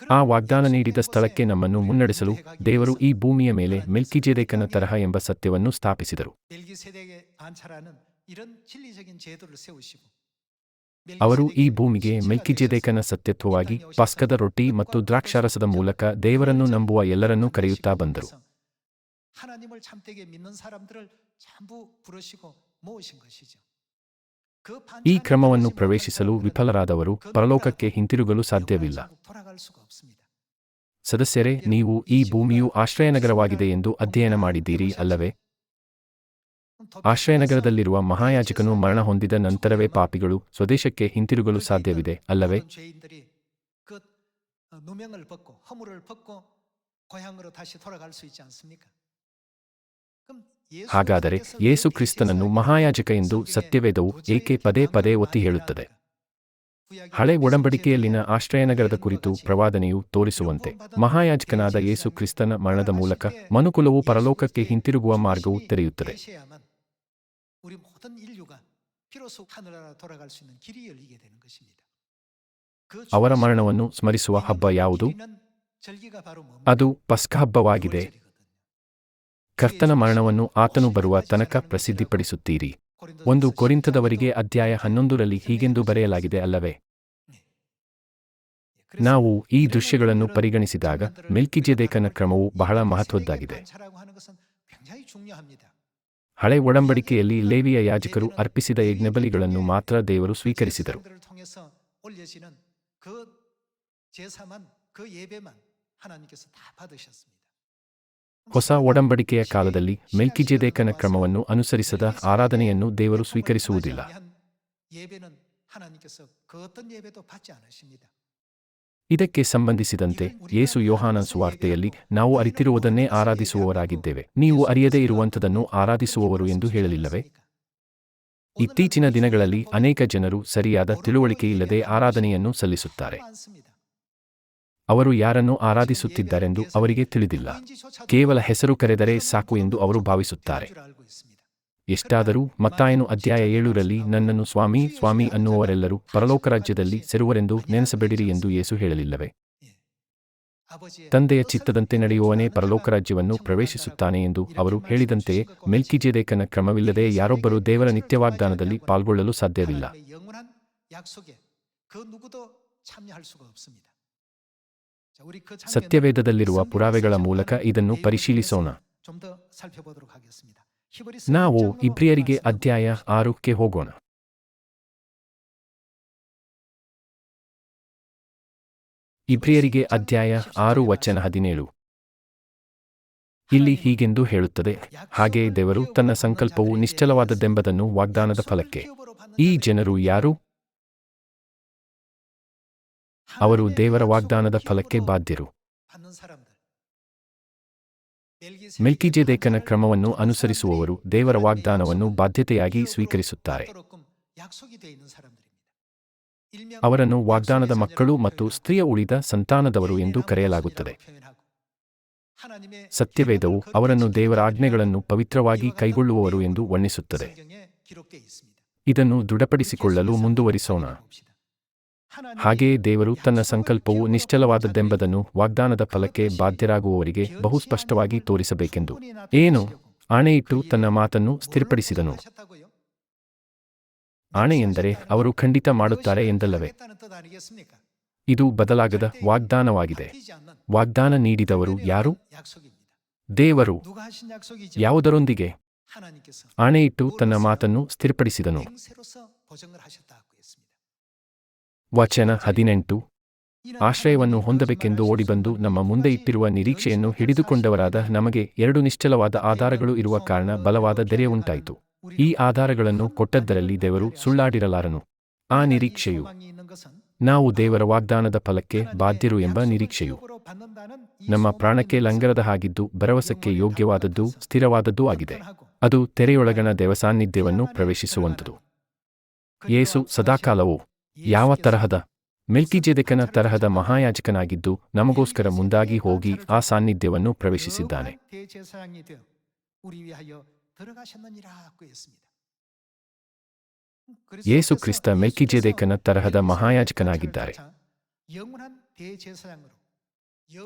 ಆ ವಾಗ್ದಾನ ನೀಡಿದ ಸ್ಥಳಕ್ಕೆ ನಮ್ಮನ್ನು ಮುನ್ನಡೆಸಲು ದೇವರು ಈ ಭೂಮಿಯ ಮೇಲೆ ಮೆಲ್ಕಿಜೆದೇಕನ ತರಹ ಎಂಬ ಸತ್ಯವನ್ನು ಸ್ಥಾಪಿಸಿದರು. ಅವರು ಈ ಭೂಮಿಗೆ ಮೆಲ್ಕಿಜೆದೇಕನ ಸತ್ಯತ್ವವಾಗಿ ಪಸ್ಕದ ರೊಟ್ಟಿ ಮತ್ತು ದ್ರಾಕ್ಷಾರಸದ ಮೂಲಕ ದೇವರನ್ನು ನಂಬುವ ಎಲ್ಲರನ್ನೂ ಕರೆಯುತ್ತಾ ಬಂದರು. ಈ ಕ್ರಮವನ್ನು ಪ್ರವೇಶಿಸಲು ವಿಫಲರಾದವರು ಪರಲೋಕಕ್ಕೆ ಹಿಂತಿರುಗಲು ಸಾಧ್ಯವಿಲ್ಲ. ಸದಸ್ಯರೇ, ನೀವು ಈ ಭೂಮಿಯು ಆಶ್ರಯನಗರವಾಗಿದೆ ಎಂದು ಅಧ್ಯಯನ ಮಾಡಿದ್ದೀರಿ ಅಲ್ಲವೇ? ಆಶ್ರಯನಗರದಲ್ಲಿರುವ ಮಹಾಯಾಜಕನು ಮರಣ ಹೊಂದಿದ ನಂತರವೇ ಪಾಪಿಗಳು ಸ್ವದೇಶಕ್ಕೆ ಹಿಂತಿರುಗಲು ಸಾಧ್ಯವಿದೆ ಅಲ್ಲವೇ? ಹಾಗಾದರೆ ಯೇಸು ಕ್ರಿಸ್ತನನ್ನು ಮಹಾಯಾಜಕ ಎಂದು ಸತ್ಯವೇದವು ಏಕೆ ಪದೇ ಪದೇ ಒತ್ತಿ ಹೇಳುತ್ತದೆ? ಹಳೆ ಒಡಂಬಡಿಕೆಯಲ್ಲಿನ ಆಶ್ರಯನಗರದ ಕುರಿತು ಪ್ರವಾದನೆಯು ತೋರಿಸುವಂತೆ ಮಹಾಯಾಜಕನಾದ ಯೇಸು ಕ್ರಿಸ್ತನ ಮರಣದ ಮೂಲಕ ಮನುಕುಲವು ಪರಲೋಕಕ್ಕೆ ಹಿಂತಿರುಗುವ ಮಾರ್ಗವು ತೆರೆಯುತ್ತದೆ. ಅವರ ಮರಣವನ್ನು ಸ್ಮರಿಸುವ ಹಬ್ಬ ಯಾವುದು? ಅದು ಪಸ್ಕ ಹಬ್ಬವಾಗಿದೆ. ಕರ್ತನ ಮರಣವನ್ನು ಆತನು ಬರುವ ತನಕ ಪ್ರಸಿದ್ಧಿಪಡಿಸುತ್ತೀರಿ. 1 ಕೊರಿಂಥದವರಿಗೆ ಅಧ್ಯಾಯ 11ರಲ್ಲಿ ಹೀಗೆಂದು ಬರೆಯಲಾಗಿದೆ ಅಲ್ಲವೇ? ನಾವು ಈ ದೃಶ್ಯಗಳನ್ನು ಪರಿಗಣಿಸಿದಾಗ ಮೆಲ್ಕಿಜೆದೇಕನ ಕ್ರಮವು ಬಹಳ ಮಹತ್ವದ್ದಾಗಿದೆ. ಹಳೆ ಒಡಂಬಡಿಕೆಯಲ್ಲಿ ಲೇವಿಯ ಯಾಜಕರು ಅರ್ಪಿಸಿದ ಯಜ್ಞಬಲಿಗಳನ್ನು ಮಾತ್ರ ದೇವರು ಸ್ವೀಕರಿಸಿದರು. ಹೊಸ ಒಡಂಬಡಿಕೆಯ ಕಾಲದಲ್ಲಿ ಮೆಲ್ಕಿಜೆದೇಕನ ಕ್ರಮವನ್ನು ಅನುಸರಿಸದ ಆರಾಧನೆಯನ್ನು ದೇವರು ಸ್ವೀಕರಿಸುವುದಿಲ್ಲ. ಇದಕ್ಕೆ ಸಂಬಂಧಿಸಿದಂತೆ ಯೇಸು ಯೋಹಾನನ ಸುವಾರ್ತೆಯಲ್ಲಿ ನಾವು ಅರಿತಿರುವುದನ್ನೇ ಆರಾಧಿಸುವವರಾಗಿದ್ದೇವೆ, ನೀವು ಅರಿಯದೇ ಇರುವಂಥದನ್ನು ಆರಾಧಿಸುವವರು ಎಂದು ಹೇಳಲಿಲ್ಲವೇ? ಇತ್ತೀಚಿನ ದಿನಗಳಲ್ಲಿ ಅನೇಕ ಜನರು ಸರಿಯಾದ ತಿಳುವಳಿಕೆಯಿಲ್ಲದೆ ಆರಾಧನೆಯನ್ನು ಸಲ್ಲಿಸುತ್ತಾರೆ. ಅವರು ಯಾರನ್ನು ಆರಾಧಿಸುತ್ತಿದ್ದಾರೆಂದು ಅವರಿಗೆ ತಿಳಿದಿಲ್ಲ. ಕೇವಲ ಹೆಸರು ಕರೆದರೆ ಸಾಕು ಎಂದು ಅವರು ಭಾವಿಸುತ್ತಾರೆ. ಎಷ್ಟಾದರೂ ಮತ್ತಾಯನು ಅಧ್ಯಾಯ 7ರಲ್ಲಿ ನನ್ನನ್ನು ಸ್ವಾಮಿ ಸ್ವಾಮಿ ಅನ್ನುವವರೆಲ್ಲರೂ ಪರಲೋಕ ರಾಜ್ಯದಲ್ಲಿ ಸೇರುವರೆಂದು ನೆನೆಸಬೇಡಿರಿ ಎಂದು ಯೇಸು ಹೇಳಲಿಲ್ಲವೇ? ತಂದೆಯ ಚಿತ್ತದಂತೆ ನಡೆಯುವವನೇ ಪರಲೋಕ ರಾಜ್ಯವನ್ನು ಪ್ರವೇಶಿಸುತ್ತಾನೆ ಎಂದು ಅವರು ಹೇಳಿದಂತೆಯೇ ಮೆಲ್ಕಿಜೆದೇಕನ ಕ್ರಮವಿಲ್ಲದೆ ಯಾರೊಬ್ಬರೂ ದೇವರ ನಿತ್ಯವಾಗ್ದಾನದಲ್ಲಿ ಪಾಲ್ಗೊಳ್ಳಲು ಸಾಧ್ಯವಿಲ್ಲ. ಸತ್ಯವೇದದಲ್ಲಿರುವ ಪುರಾವೆಗಳ ಮೂಲಕ ಇದನ್ನು ಪರಿಶೀಲಿಸೋಣ. ನಾವು ಇಬ್ರಿಯರಿಗೆ ಅಧ್ಯಾಯ 6ಕ್ಕೆ ಹೋಗೋಣ. ಇಬ್ರಿಯರಿಗೆ ಅಧ್ಯಾಯ 6 ವಚನ 17. ಇಲ್ಲಿ ಹೀಗೆಂದು ಹೇಳುತ್ತದೆ, ಹಾಗೆಯೇ ದೇವರು ತನ್ನ ಸಂಕಲ್ಪವು ನಿಶ್ಚಲವಾದದ್ದೆಂಬುದನ್ನು ವಾಗ್ದಾನದ ಫಲಕ್ಕೆ. ಈ ಜನರು ಯಾರು? ಅವರು ದೇವರ ವಾಗ್ದಾನದ ಫಲಕ್ಕೆ ಬಾಧ್ಯರು. ಮೆಲ್ಕಿಜೆದೇಕನ ಕ್ರಮವನ್ನು ಅನುಸರಿಸುವವರು ದೇವರ ವಾಗ್ದಾನವನ್ನು ಬಾಧ್ಯತೆಯಾಗಿ ಸ್ವೀಕರಿಸುತ್ತಾರೆ. ಅವರನ್ನು ವಾಗ್ದಾನದ ಮಕ್ಕಳು ಮತ್ತು ಸ್ತ್ರೀಯ ಉಳಿದ ಸಂತಾನದವರು ಎಂದು ಕರೆಯಲಾಗುತ್ತದೆ. ಸತ್ಯವೇದವು ಅವರನ್ನು ದೇವರ ಆಜ್ಞೆಗಳನ್ನು ಪವಿತ್ರವಾಗಿ ಕೈಗೊಳ್ಳುವವರು ಎಂದು ವರ್ಣಿಸುತ್ತದೆ. ಇದನ್ನು ದೃಢಪಡಿಸಿಕೊಳ್ಳಲು ಮುಂದುವರಿಸೋಣ. ಹಾಗೆಯೇ ದೇವರು ತನ್ನ ಸಂಕಲ್ಪವು ನಿಶ್ಚಲವಾದದ್ದೆಂಬುದನ್ನು ವಾಗ್ದಾನದ ಫಲಕ್ಕೆ ಬಾಧ್ಯರಾಗುವವರಿಗೆ ಬಹು ಸ್ಪಷ್ಟವಾಗಿ ತೋರಿಸಬೇಕೆಂದು ಏನು ಆಣೆಯಿಟ್ಟು ತನ್ನ ಮಾತನ್ನು ಸ್ಥಿರಪಡಿಸಿದನು. ಆಣೆ ಎಂದರೆ ಅವರು ಖಂಡಿತ ಮಾಡುತ್ತಾರೆ ಎಂದಲ್ಲವೇ? ಇದು ಬದಲಾಗದ ವಾಗ್ದಾನವಾಗಿದೆ. ವಾಗ್ದಾನ ನೀಡಿದವರು ಯಾರು? ದೇವರು. ಯಾವುದರೊಂದಿಗೆ? ಆಣೆಯಿಟ್ಟು ತನ್ನ ಮಾತನ್ನು ಸ್ಥಿರಪಡಿಸಿದನು. ವಚನ 18. ಆಶ್ರಯವನ್ನು ಹೊಂದಬೇಕೆಂದು ಓಡಿಬಂದು ನಮ್ಮ ಮುಂದೆ ಇಟ್ಟಿರುವ ನಿರೀಕ್ಷೆಯನ್ನು ಹಿಡಿದುಕೊಂಡವರಾದ ನಮಗೆ 2 ನಿಶ್ಚಲವಾದ ಆಧಾರಗಳು ಇರುವ ಕಾರಣ ಬಲವಾದ ಧೈರ್ಯವುಂಟಾಯಿತು. ಈ ಆಧಾರಗಳನ್ನು ಕೊಟ್ಟದ್ದರಲ್ಲಿ ದೇವರು ಸುಳ್ಳಾಡಿರಲಾರನು. ಆ ನಿರೀಕ್ಷೆಯು ನಾವು ದೇವರ ವಾಗ್ದಾನದ ಫಲಕ್ಕೆ ಬಾಧ್ಯರು ಎಂಬ ನಿರೀಕ್ಷೆಯು ನಮ್ಮ ಪ್ರಾಣಕ್ಕೆ ಲಂಗರದ ಹಾಗಿದ್ದು ಭರವಸಕ್ಕೆ ಯೋಗ್ಯವಾದದ್ದು ಸ್ಥಿರವಾದದ್ದೂ ಆಗಿದೆ. ಅದು ತೆರೆಯೊಳಗಣ ದೇವಸಾನ್ನಿಧ್ಯವನ್ನು ಪ್ರವೇಶಿಸುವಂಥದು. ಯೇಸು ಸದಾಕಾಲವೂ ಯಾವ ತರಹದ? ಮೆಲ್ಕಿಜೆದೇಕನ ತರಹದ ಮಹಾಯಾಜಕನಾಗಿದ್ದು ನಮಗೋಸ್ಕರ ಮುಂದಾಗಿ ಹೋಗಿ ಆ ಸಾನ್ನಿಧ್ಯವನ್ನು ಪ್ರವೇಶಿಸಿದ್ದಾನೆ. ಯೇಸು ಕ್ರಿಸ್ತ ಮೆಲ್ಕಿಜೆದೇಕನ ತರಹದ ಮಹಾಯಾಜಕನಾಗಿದ್ದಾರೆ.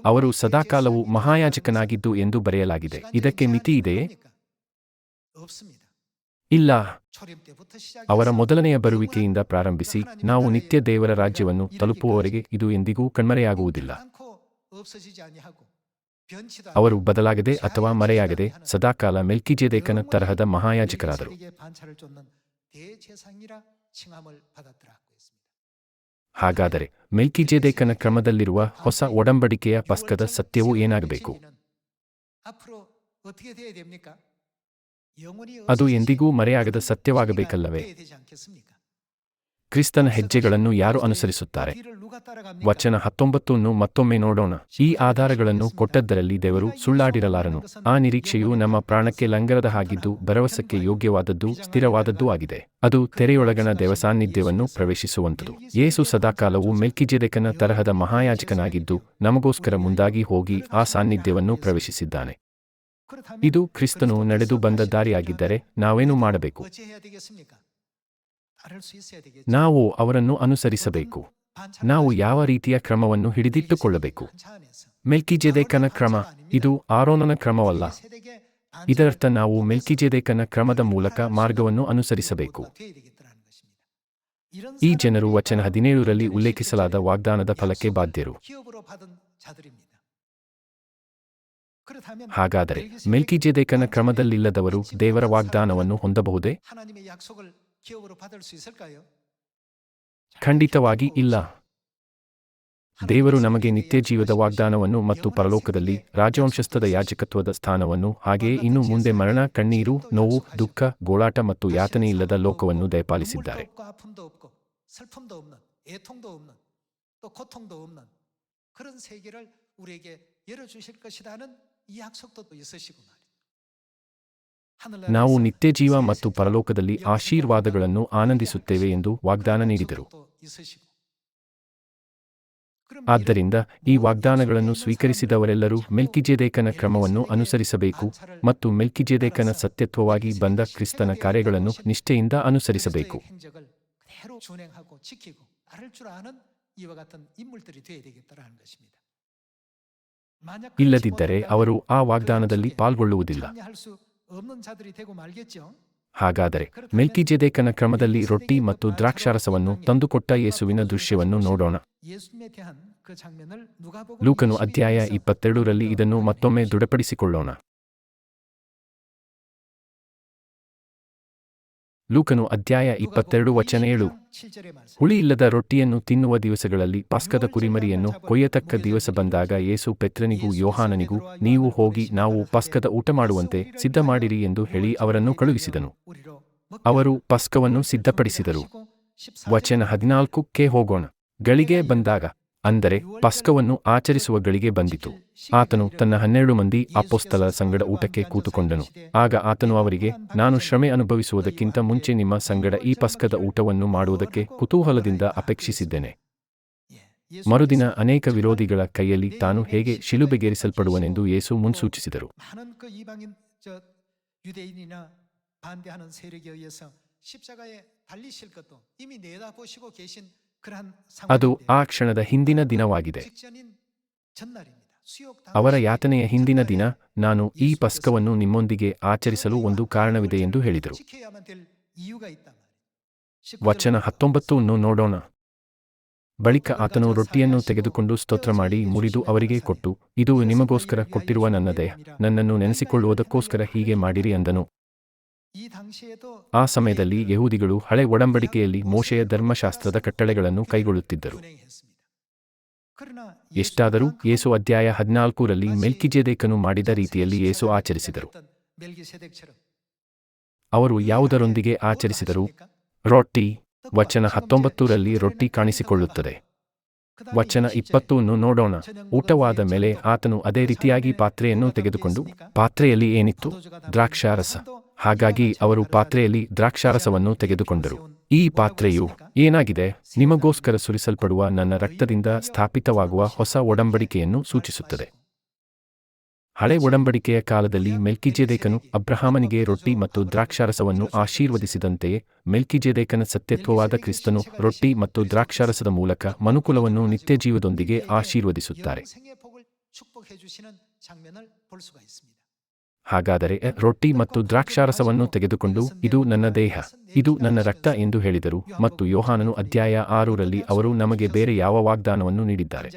ಅವರು ಸದಾಕಾಲವೂ ಮಹಾಯಾಜಕನಾಗಿದ್ದು ಎಂದು ಬರೆಯಲಾಗಿದೆ. ಇದಕ್ಕೆ ಮಿತಿ ಇದೆಯೇ? ಇಲ್ಲ. ಅವರ ಮೊದಲನೆಯ ಬರುವಿಕೆಯಿಂದ ಪ್ರಾರಂಭಿಸಿ ನಾವು ನಿತ್ಯ ದೇವರ ರಾಜ್ಯವನ್ನು ತಲುಪುವವರೆಗೆ ಇದು ಎಂದಿಗೂ ಕಣ್ಮರೆಯಾಗುವುದಿಲ್ಲ. ಅವರು ಬದಲಾಗದೆ ಅಥವಾ ಮರೆಯಾಗದೆ ಸದಾಕಾಲ ಮೆಲ್ಕಿಜೆದೇಕನ ತರಹದ ಮಹಾಯಾಜಕರಾದರು. ಹಾಗಾದರೆ ಮೆಲ್ಕಿಜೆದೇಕನ ಕ್ರಮದಲ್ಲಿರುವ ಹೊಸ ಒಡಂಬಡಿಕೆಯ ಪಸ್ಕದ ಸತ್ಯವು ಏನಾಗಬೇಕು? ಅದು ಎಂದಿಗೂ ಮರೆಯಾಗದ ಸತ್ಯವಾಗಬೇಕಲ್ಲವೇ? ಕ್ರಿಸ್ತನ ಹೆಜ್ಜೆಗಳನ್ನು ಯಾರು ಅನುಸರಿಸುತ್ತಾರೆ? ವಚನ 19 ಮತ್ತೊಮ್ಮೆ ನೋಡೋಣ. ಈ ಆಧಾರಗಳನ್ನು ಕೊಟ್ಟದ್ದರಲ್ಲಿ ದೇವರು ಸುಳ್ಳಾಡಿರಲಾರನು. ಆ ನಿರೀಕ್ಷೆಯು ನಮ್ಮ ಪ್ರಾಣಕ್ಕೆ ಲಂಗರದ ಹಾಗಿದ್ದು ಭರವಸಕ್ಕೆ ಯೋಗ್ಯವಾದದ್ದು ಸ್ಥಿರವಾದದ್ದೂ ಆಗಿದೆ. ಅದು ತೆರೆಯೊಳಗಣ ದೇವಸಾನ್ನಿಧ್ಯವನ್ನು ಪ್ರವೇಶಿಸುವಂಥದು. ಯೇಸು ಸದಾಕಾಲವೂ ಮೆಲ್ಕಿಜೆದೇಕನ ತರಹದ ಮಹಾಯಾಜಕನಾಗಿದ್ದು ನಮಗೋಸ್ಕರ ಮುಂದಾಗಿ ಹೋಗಿ ಆ ಸಾನ್ನಿಧ್ಯವನ್ನು ಪ್ರವೇಶಿಸಿದ್ದಾನೆ. ಇದು ಕ್ರಿಸ್ತನು ನಡೆದು ಬಂದ ದಾರಿಯಾಗಿದ್ದರೆ ನಾವೇನು ಮಾಡಬೇಕು? ನಾವು ಅವರನ್ನು ಅನುಸರಿಸಬೇಕು. ನಾವು ಯಾವ ರೀತಿಯ ಕ್ರಮವನ್ನು ಹಿಡಿದಿಟ್ಟುಕೊಳ್ಳಬೇಕು? ಮೆಲ್ಕಿಜೆದೇಕನ ಕ್ರಮ. ಇದು ಆರೋನನ ಕ್ರಮವಲ್ಲ. ಇದರರ್ಥ ನಾವು ಮೆಲ್ಕಿಜೆದೇಕನ ಕ್ರಮದ ಮೂಲಕ ಮಾರ್ಗವನ್ನು ಅನುಸರಿಸಬೇಕು. ಈ ಜನರು ವಚನ 17ರಲ್ಲಿ ಉಲ್ಲೇಖಿಸಲಾದ ವಾಗ್ದಾನದ ಫಲಕ್ಕೆ ಬಾಧ್ಯರು. ಹಾಗಾದರೆ ಮೆಲ್ಕಿಜೆದೇಕನ ಕ್ರಮದಲ್ಲಿಲ್ಲದವರು ದೇವರ ವಾಗ್ದಾನವನ್ನು ಹೊಂದಬಹುದೇ? ಖಂಡಿತವಾಗಿ ಇಲ್ಲ. ದೇವರು ನಮಗೆ ನಿತ್ಯಜೀವದ ವಾಗ್ದಾನವನ್ನು ಮತ್ತು ಪರಲೋಕದಲ್ಲಿ ರಾಜವಂಶಸ್ಥದ ಯಾಜಕತ್ವದ ಸ್ಥಾನವನ್ನು, ಹಾಗೆಯೇ ಇನ್ನು ಮುಂದೆ ಮರಣ, ಕಣ್ಣೀರು, ನೋವು, ದುಃಖ, ಗೋಳಾಟ ಮತ್ತು ಯಾತನೆಯಿಲ್ಲದ ಲೋಕವನ್ನು ದಯಪಾಲಿಸಿದ್ದಾರೆ. ನಾವು ನಿತ್ಯಜೀವ ಮತ್ತು ಪರಲೋಕದಲ್ಲಿ ಆಶೀರ್ವಾದಗಳನ್ನು ಆನಂದಿಸುತ್ತೇವೆ ಎಂದು ವಾಗ್ದಾನ ನೀಡಿದರು. ಆದ್ದರಿಂದ ಈ ವಾಗ್ದಾನಗಳನ್ನು ಸ್ವೀಕರಿಸಿದವರೆಲ್ಲರೂ ಮೆಲ್ಕಿಜೆದೇಕನ ಕ್ರಮವನ್ನು ಅನುಸರಿಸಬೇಕು ಮತ್ತು ಮೆಲ್ಕಿಜೆದೇಕನ ಸತ್ಯತ್ವವಾಗಿ ಬಂದ ಕ್ರಿಸ್ತನ ಕಾರ್ಯಗಳನ್ನು ನಿಷ್ಠೆಯಿಂದ ಅನುಸರಿಸಬೇಕು. ಇಲ್ಲದಿದ್ದರೆ ಅವರು ಆ ವಾಗ್ದಾನದಲ್ಲಿ ಪಾಲ್ಗೊಳ್ಳುವುದಿಲ್ಲ. ಹಾಗಾದರೆ ಮೆಲ್ಕಿಜೆದೇಕನ ಕ್ರಮದಲ್ಲಿ ರೊಟ್ಟಿ ಮತ್ತು ದ್ರಾಕ್ಷಾರಸವನ್ನು ತಂದುಕೊಟ್ಟ ಯೇಸುವಿನ ದೃಶ್ಯವನ್ನು ನೋಡೋಣ. ಲೂಕನು ಅಧ್ಯಾಯ 22ರಲ್ಲಿ ಇದನ್ನು ಮತ್ತೊಮ್ಮೆ ದೃಢಪಡಿಸಿಕೊಳ್ಳೋಣ. ಲೂಕನು ಅಧ್ಯಾಯ 22 ವಚನ 7. ಹುಳಿಯಿಲ್ಲದ ರೊಟ್ಟಿಯನ್ನು ತಿನ್ನುವ ದಿವಸಗಳಲ್ಲಿ ಪಸ್ಕದ ಕುರಿಮರಿಯನ್ನು ಕೊಯ್ಯತಕ್ಕ ದಿವಸ ಬಂದಾಗ ಯೇಸು ಪೆತ್ರನಿಗೂ ಯೋಹಾನನಿಗೂ, ನೀವು ಹೋಗಿ ನಾವು ಪಸ್ಕದ ಊಟಮಾಡುವಂತೆ ಸಿದ್ಧಮಾಡಿರಿ ಎಂದು ಹೇಳಿ ಅವರನ್ನು ಕಳುಹಿಸಿದನು. ಅವರು ಪಸ್ಕವನ್ನು ಸಿದ್ಧಪಡಿಸಿದರು. ವಚನ 14ಕ್ಕೆ ಹೋಗೋಣ. ಗಳಿಗೆ ಬಂದಾಗ, ಅಂದರೆ ಪಸ್ಕವನ್ನು ಆಚರಿಸುವ ಗಳಿಗೆ ಬಂದಿತು. ಆತನು ತನ್ನ 12 ಮಂದಿ ಅಪೊಸ್ತಲರ ಸಂಗಡ ಊಟಕ್ಕೆ ಕೂತುಕೊಂಡನು. ಆಗ ಆತನು ಅವರಿಗೆ, ನಾನು ಶ್ರಮೆ ಅನುಭವಿಸುವುದಕ್ಕಿಂತ ಮುಂಚೆ ನಿಮ್ಮ ಸಂಗಡ ಈ ಪಸ್ಕದ ಊಟವನ್ನು ಮಾಡುವುದಕ್ಕೆ ಕುತೂಹಲದಿಂದ ಅಪೇಕ್ಷಿಸಿದ್ದೇನೆ. ಮರುದಿನ ಅನೇಕ ವಿರೋಧಿಗಳ ಕೈಯಲ್ಲಿ ತಾನು ಹೇಗೆ ಶಿಲುಬೆಗೇರಿಸಲ್ಪಡುವನೆಂದು ಯೇಸು ಮುನ್ಸೂಚಿಸಿದರು. ಅದು ಆ ಕ್ಷಣದ ಹಿಂದಿನ ದಿನವಾಗಿದೆ. ಅವರ ಯಾತನೆಯ ಹಿಂದಿನ ದಿನ. ನಾನು ಈ ಪಸ್ಕವನ್ನು ನಿಮ್ಮೊಂದಿಗೆ ಆಚರಿಸಲು ಒಂದು ಕಾರಣವಿದೆ ಎಂದು ಹೇಳಿದರು. ವಚನ 19 ನೋಡೋಣ. ಬಳಿಕ ಆತನು ರೊಟ್ಟಿಯನ್ನು ತೆಗೆದುಕೊಂಡು ಸ್ತೋತ್ರ ಮಾಡಿ ಮುರಿದು ಅವರಿಗೆ ಕೊಟ್ಟು, ಇದು ನಿಮಗೋಸ್ಕರ ಕೊಟ್ಟಿರುವ ನನ್ನ ದೇಹ, ನನ್ನನ್ನು ನೆನೆಸಿಕೊಳ್ಳುವುದಕ್ಕೋಸ್ಕರ ಹೀಗೆ ಮಾಡಿರಿ ಅಂದನು. ಆ ಸಮಯದಲ್ಲಿ ಯಹೂದಿಗಳು ಹಳೆ ಒಡಂಬಡಿಕೆಯಲ್ಲಿ ಮೋಶೆಯ ಧರ್ಮಶಾಸ್ತ್ರದ ಕಟ್ಟಳೆಗಳನ್ನು ಕೈಗೊಳ್ಳುತ್ತಿದ್ದರು. ಎಷ್ಟಾದರೂ ಯೇಸು ಅಧ್ಯಾಯ 14ರಲ್ಲಿ ಮೆಲ್ಕಿಜೆದೇಕನು ಮಾಡಿದ ರೀತಿಯಲ್ಲಿ ಯೇಸು ಆಚರಿಸಿದರು. ಅವರು ಯಾವುದರೊಂದಿಗೆ ಆಚರಿಸಿದರು? ರೊಟ್ಟಿ. ವಚನ 19ರಲ್ಲಿ ರೊಟ್ಟಿ ಕಾಣಿಸಿಕೊಳ್ಳುತ್ತದೆ. ವಚನ 20 ನೋಡೋಣ. ಊಟವಾದ ಮೇಲೆ ಆತನು ಅದೇ ರೀತಿಯಾಗಿ ಪಾತ್ರೆಯನ್ನು ತೆಗೆದುಕೊಂಡು, ಪಾತ್ರೆಯಲ್ಲಿ ಏನಿತ್ತು? ದ್ರಾಕ್ಷಾರಸ. ಹಾಗಾಗಿ ಅವರು ಪಾತ್ರೆಯಲ್ಲಿ ದ್ರಾಕ್ಷಾರಸವನ್ನು ತೆಗೆದುಕೊಂಡರು. ಈ ಪಾತ್ರೆಯು ಏನಾಗಿದೆ? ನಿಮಗೋಸ್ಕರ ಸುರಿಸಲ್ಪಡುವ ನನ್ನ ರಕ್ತದಿಂದ ಸ್ಥಾಪಿತವಾಗುವ ಹೊಸ ಒಡಂಬಡಿಕೆಯನ್ನು ಸೂಚಿಸುತ್ತದೆ. ಹಳೆ ಒಡಂಬಡಿಕೆಯ ಕಾಲದಲ್ಲಿ ಮೆಲ್ಕಿಜೆದೇಕನು ಅಬ್ರಹಾಮನಿಗೆ ರೊಟ್ಟಿ ಮತ್ತು ದ್ರಾಕ್ಷಾರಸವನ್ನು ಆಶೀರ್ವದಿಸಿದಂತೆಯೇ, ಮೆಲ್ಕಿಜೆದೇಕನ ಸತ್ಯತ್ವವಾದ ಕ್ರಿಸ್ತನು ರೊಟ್ಟಿ ಮತ್ತು ದ್ರಾಕ್ಷಾರಸದ ಮೂಲಕ ಮನುಕುಲವನ್ನು ನಿತ್ಯಜೀವದೊಂದಿಗೆ ಆಶೀರ್ವದಿಸುತ್ತಾರೆ. ಹಾಗಾದರೆ ರೊಟ್ಟಿ ಮತ್ತು ದ್ರಾಕ್ಷಾರಸವನ್ನು ತೆಗೆದುಕೊಂಡು, ಇದು ನನ್ನ ದೇಹ, ಇದು ನನ್ನ ರಕ್ತ ಎಂದು ಹೇಳಿದರು. ಮತ್ತು ಯೋಹಾನನು ಅಧ್ಯಾಯ 6ರಲ್ಲಿ ಅವರು ನಮಗೆ ಬೇರೆ ಯಾವ ವಾಗ್ದಾನವನ್ನು ನೀಡಿದ್ದಾರೆ?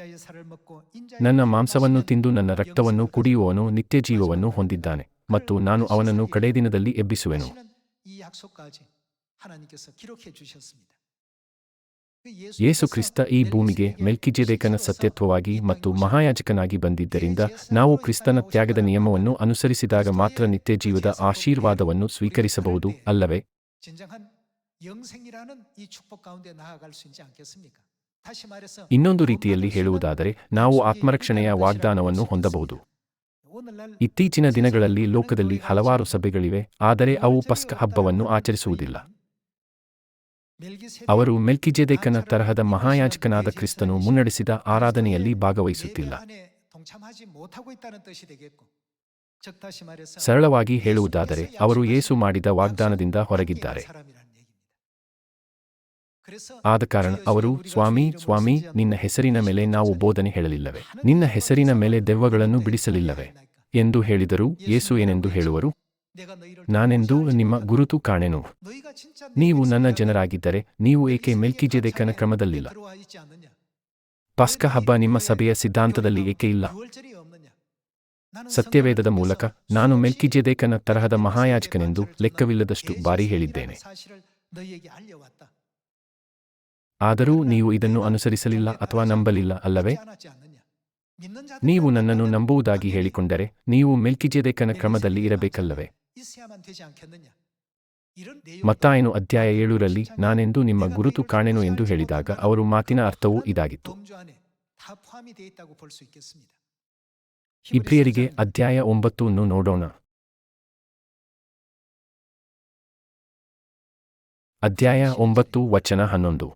ನನ್ನ ಮಾಂಸವನ್ನು ತಿಂದು ನನ್ನ ರಕ್ತವನ್ನು ಕುಡಿಯುವವನು ನಿತ್ಯಜೀವವನ್ನು ಹೊಂದಿದ್ದಾನೆ, ಮತ್ತು ನಾನು ಅವನನ್ನು ಕಡೇ ದಿನದಲ್ಲಿ ಎಬ್ಬಿಸುವೆನು. ಯೇಸು ಕ್ರಿಸ್ತ ಈ ಭೂಮಿಗೆ ಮೆಲ್ಕಿಜೆದೇಕನ ಸತ್ಯತ್ವವಾಗಿ ಮತ್ತು ಮಹಾಯಾಜಕನಾಗಿ ಬಂದಿದ್ದರಿಂದ ನಾವು ಕ್ರಿಸ್ತನ ತ್ಯಾಗದ ನಿಯಮವನ್ನು ಅನುಸರಿಸಿದಾಗ ಮಾತ್ರ ನಿತ್ಯಜೀವದ ಆಶೀರ್ವಾದವನ್ನು ಸ್ವೀಕರಿಸಬಹುದು, ಅಲ್ಲವೇ? ಇನ್ನೊಂದು ರೀತಿಯಲ್ಲಿ ಹೇಳುವುದಾದರೆ, ನಾವು ಆತ್ಮರಕ್ಷಣೆಯ ವಾಗ್ದಾನವನ್ನು ಹೊಂದಬಹುದು. ಇತ್ತೀಚಿನ ದಿನಗಳಲ್ಲಿ ಲೋಕದಲ್ಲಿ ಹಲವಾರು ಸಭೆಗಳಿವೆ, ಆದರೆ ಅವು ಪಸ್ಕ ಹಬ್ಬವನ್ನು ಆಚರಿಸುವುದಿಲ್ಲ. ಅವರು ಮೆಲ್ಕಿಜೆದೇಕನ ತರಹದ ಮಹಾಯಾಜಕನಾದ ಕ್ರಿಸ್ತನು ಮುನ್ನಡೆಸಿದ ಆರಾಧನೆಯಲ್ಲಿ ಭಾಗವಹಿಸುತ್ತಿಲ್ಲ. ಸರಳವಾಗಿ ಹೇಳುವುದಾದರೆ, ಅವರು ಯೇಸು ಮಾಡಿದ ವಾಗ್ದಾನದಿಂದ ಹೊರಗಿದ್ದಾರೆ. ಆದ ಕಾರಣ ಅವರು, ಸ್ವಾಮಿ, ಸ್ವಾಮಿ, ನಿನ್ನ ಹೆಸರಿನ ಮೇಲೆ ನಾವು ಬೋಧನೆ ಹೇಳಲಿಲ್ಲವೇ? ನಿನ್ನ ಹೆಸರಿನ ಮೇಲೆ ದೆವ್ವಗಳನ್ನು ಬಿಡಿಸಲಿಲ್ಲವೇ ಎಂದು ಹೇಳಿದರು. ಯೇಸು ಏನೆಂದು ಹೇಳುವರು? ನಾನೆಂದೂ ನಿಮ್ಮ ಗುರುತು ಕಾಣೆನು. ನೀವು ನನ್ನ ಜನರಾಗಿದ್ದರೆ ನೀವು ಏಕೆ ಮೆಲ್ಕಿಜೆದೇಕನ ಕ್ರಮದಲ್ಲಿಲ್ಲ? ಪಸ್ಕ ಹಬ್ಬ ನಿಮ್ಮ ಸಭೆಯ ಸಿದ್ಧಾಂತದಲ್ಲಿ ಏಕೆ ಇಲ್ಲ? ಸತ್ಯವೇದದ ಮೂಲಕ ನಾನು ಮೆಲ್ಕಿಜೆದೇಕನ ತರಹದ ಮಹಾಯಾಜಕನೆಂದು ಲೆಕ್ಕವಿಲ್ಲದಷ್ಟು ಬಾರಿ ಹೇಳಿದ್ದೇನೆ. ಆದರೂ ನೀವು ಇದನ್ನು ಅನುಸರಿಸಲಿಲ್ಲ ಅಥವಾ ನಂಬಲಿಲ್ಲ ಅಲ್ಲವೇ? ನೀವು ನನ್ನನ್ನು ನಂಬುವುದಾಗಿ ಹೇಳಿಕೊಂಡರೆ ನೀವು ಮೆಲ್ಕಿಜೆದೇಕನ ಕ್ರಮದಲ್ಲಿ ಇರಬೇಕಲ್ಲವೇ? ಮತ್ತಾಯನು ಅಧ್ಯಾಯ 7ರಲ್ಲಿ ನಾನೆಂದು ನಿಮ್ಮ ಗುರುತು ಕಾಣೆನು ಎಂದು ಹೇಳಿದಾಗ ಅವರು ಮಾತಿನ ಅರ್ಥವೂ ಇದಾಗಿತ್ತು. ಇಬ್ರಿಯರಿಗೆ ಅಧ್ಯಾಯ 9 ನೋಡೋಣ. ಅಧ್ಯಾಯ 9 ವಚನ 11.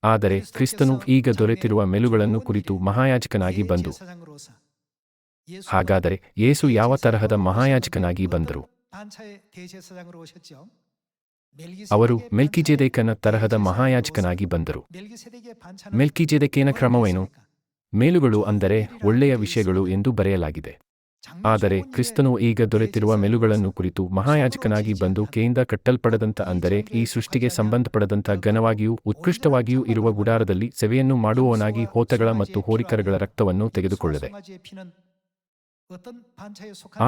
ಆದರೆ ಕ್ರಿಸ್ತನು ಈಗ ದೊರೆತಿರುವ ಮೆಲುಗಳನ್ನು ಕುರಿತು ಮಹಾಯಾಜಕನಾಗಿ ಬಂದು. ಹಾಗಾದರೆ ಯೇಸು ಯಾವ ತರಹದ ಮಹಾಯಾಜಕನಾಗಿ ಬಂದರು? ಅವರು ಮೆಲ್ಕಿಜೆದೇಕನ ತರಹದ ಮಹಾಯಾಜಕನಾಗಿ ಬಂದರು. ಮೆಲ್ಕಿಜೆದೇಕನ ಕ್ರಮವೇನು? ಮೇಲುಗಳು ಅಂದರೆ ಒಳ್ಳೆಯ ವಿಷಯಗಳು ಎಂದು ಬರೆಯಲಾಗಿದೆ. ಆದರೆ ಕ್ರಿಸ್ತನು ಈಗ ದೊರೆತಿರುವ ಮೆಲುಗಳನ್ನು ಕುರಿತು ಮಹಾಯಾಜಕನಾಗಿ ಬಂದು ಕೇಯಿಂದ ಕಟ್ಟಲ್ಪಡದಂಥ ಅಂದರೆ ಈ ಸೃಷ್ಟಿಗೆ ಸಂಬಂಧಪಡದಂಥ ಘನವಾಗಿಯೂ ಉತ್ಕೃಷ್ಟವಾಗಿಯೂ ಇರುವ ಗುಡಾರದಲ್ಲಿ ಸೇವೆಯನ್ನು ಮಾಡುವವನಾಗಿ ಹೋತಗಳ ಮತ್ತು ಹೋರಿಕರಗಳ ರಕ್ತವನ್ನು ತೆಗೆದುಕೊಳ್ಳದೆ.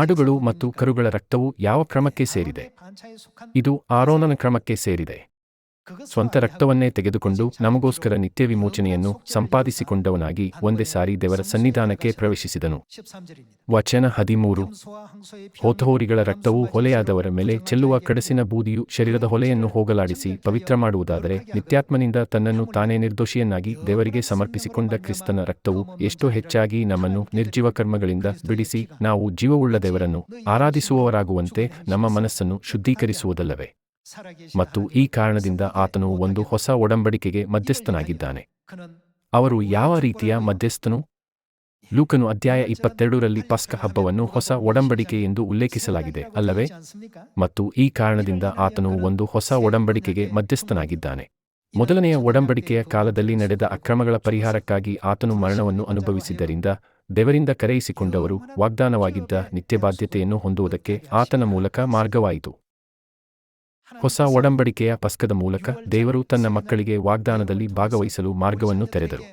ಆಡುಗಳು ಮತ್ತು ಕರುಗಳ ರಕ್ತವು ಯಾವ ಕ್ರಮಕ್ಕೆ ಸೇರಿದೆ? ಇದು ಆರೋನನ ಕ್ರಮಕ್ಕೆ ಸೇರಿದೆ. ಸ್ವಂತ ರಕ್ತವನ್ನೇ ತೆಗೆದುಕೊಂಡು ನಮಗೋಸ್ಕರ ನಿತ್ಯ ವಿಮೋಚನೆಯನ್ನು ಸಂಪಾದಿಸಿಕೊಂಡವನಾಗಿ ಒಂದೇ ಸಾರಿ ದೇವರ ಸನ್ನಿಧಾನಕ್ಕೆ ಪ್ರವೇಶಿಸಿದನು. ವಚನ 13. ಹೋತಹೋರಿಗಳ ರಕ್ತವು ಹೊಲೆಯಾದವರ ಮೇಲೆ ಚೆಲ್ಲುವ ಕಡಸಿನ ಬೂದಿಯು ಶರೀರದ ಹೊಲೆಯನ್ನು ಹೋಗಲಾಡಿಸಿ ಪವಿತ್ರ ಮಾಡುವುದಾದರೆ, ನಿತ್ಯಾತ್ಮನಿಂದ ತನ್ನನ್ನು ತಾನೇ ನಿರ್ದೋಷಿಯನ್ನಾಗಿ ದೇವರಿಗೆ ಸಮರ್ಪಿಸಿಕೊಂಡ ಕ್ರಿಸ್ತನ ರಕ್ತವು ಎಷ್ಟೋ ಹೆಚ್ಚಾಗಿ ನಮ್ಮನ್ನು ನಿರ್ಜೀವ ಕರ್ಮಗಳಿಂದ ಬಿಡಿಸಿ ನಾವು ಜೀವವುಳ್ಳ ದೇವರನ್ನು ಆರಾಧಿಸುವವರಾಗುವಂತೆ ನಮ್ಮ ಮನಸ್ಸನ್ನು ಶುದ್ಧೀಕರಿಸುವುದಲ್ಲವೇ? ಮತ್ತು ಈ ಕಾರಣದಿಂದ ಆತನು ಒಂದು ಹೊಸ ಒಡಂಬಡಿಕೆಗೆ ಮಧ್ಯಸ್ಥನಾಗಿದ್ದಾನೆ. ಅವರು ಯಾವ ರೀತಿಯ ಮಧ್ಯಸ್ಥನು? ಲೂಕನು ಅಧ್ಯಾಯ 22ರಲ್ಲಿ ಪಸ್ಕ ಹಬ್ಬವನ್ನು ಹೊಸ ಒಡಂಬಡಿಕೆ ಎಂದು ಉಲ್ಲೇಖಿಸಲಾಗಿದೆ ಅಲ್ಲವೇ? ಮತ್ತು ಈ ಕಾರಣದಿಂದ ಆತನು ಒಂದು ಹೊಸ ಒಡಂಬಡಿಕೆಗೆ ಮಧ್ಯಸ್ಥನಾಗಿದ್ದಾನೆ. ಮೊದಲನೆಯ ಒಡಂಬಡಿಕೆಯ ಕಾಲದಲ್ಲಿ ನಡೆದ ಅಕ್ರಮಗಳ ಪರಿಹಾರಕ್ಕಾಗಿ ಆತನು ಮರಣವನ್ನು ಅನುಭವಿಸಿದ್ದರಿಂದ ದೇವರಿಂದ ಕರೆಯಿಸಿಕೊಂಡವರು ವಾಗ್ದಾನವಾಗಿದ್ದ ನಿತ್ಯಬಾಧ್ಯತೆಯನ್ನು ಹೊಂದುವುದಕ್ಕೆ ಆತನ ಮೂಲಕ ಮಾರ್ಗವಾಯಿತು. ಹೊಸ ಒಡಂಬಡಿಕೆಯ ಪಸ್ಕದ ಮೂಲಕ ದೇವರು ತನ್ನ ಮಕ್ಕಳಿಗೆ ವಾಗ್ದಾನದಲ್ಲಿ ಭಾಗವಹಿಸಲು ಮಾರ್ಗವನ್ನು ತೆರೆದರು.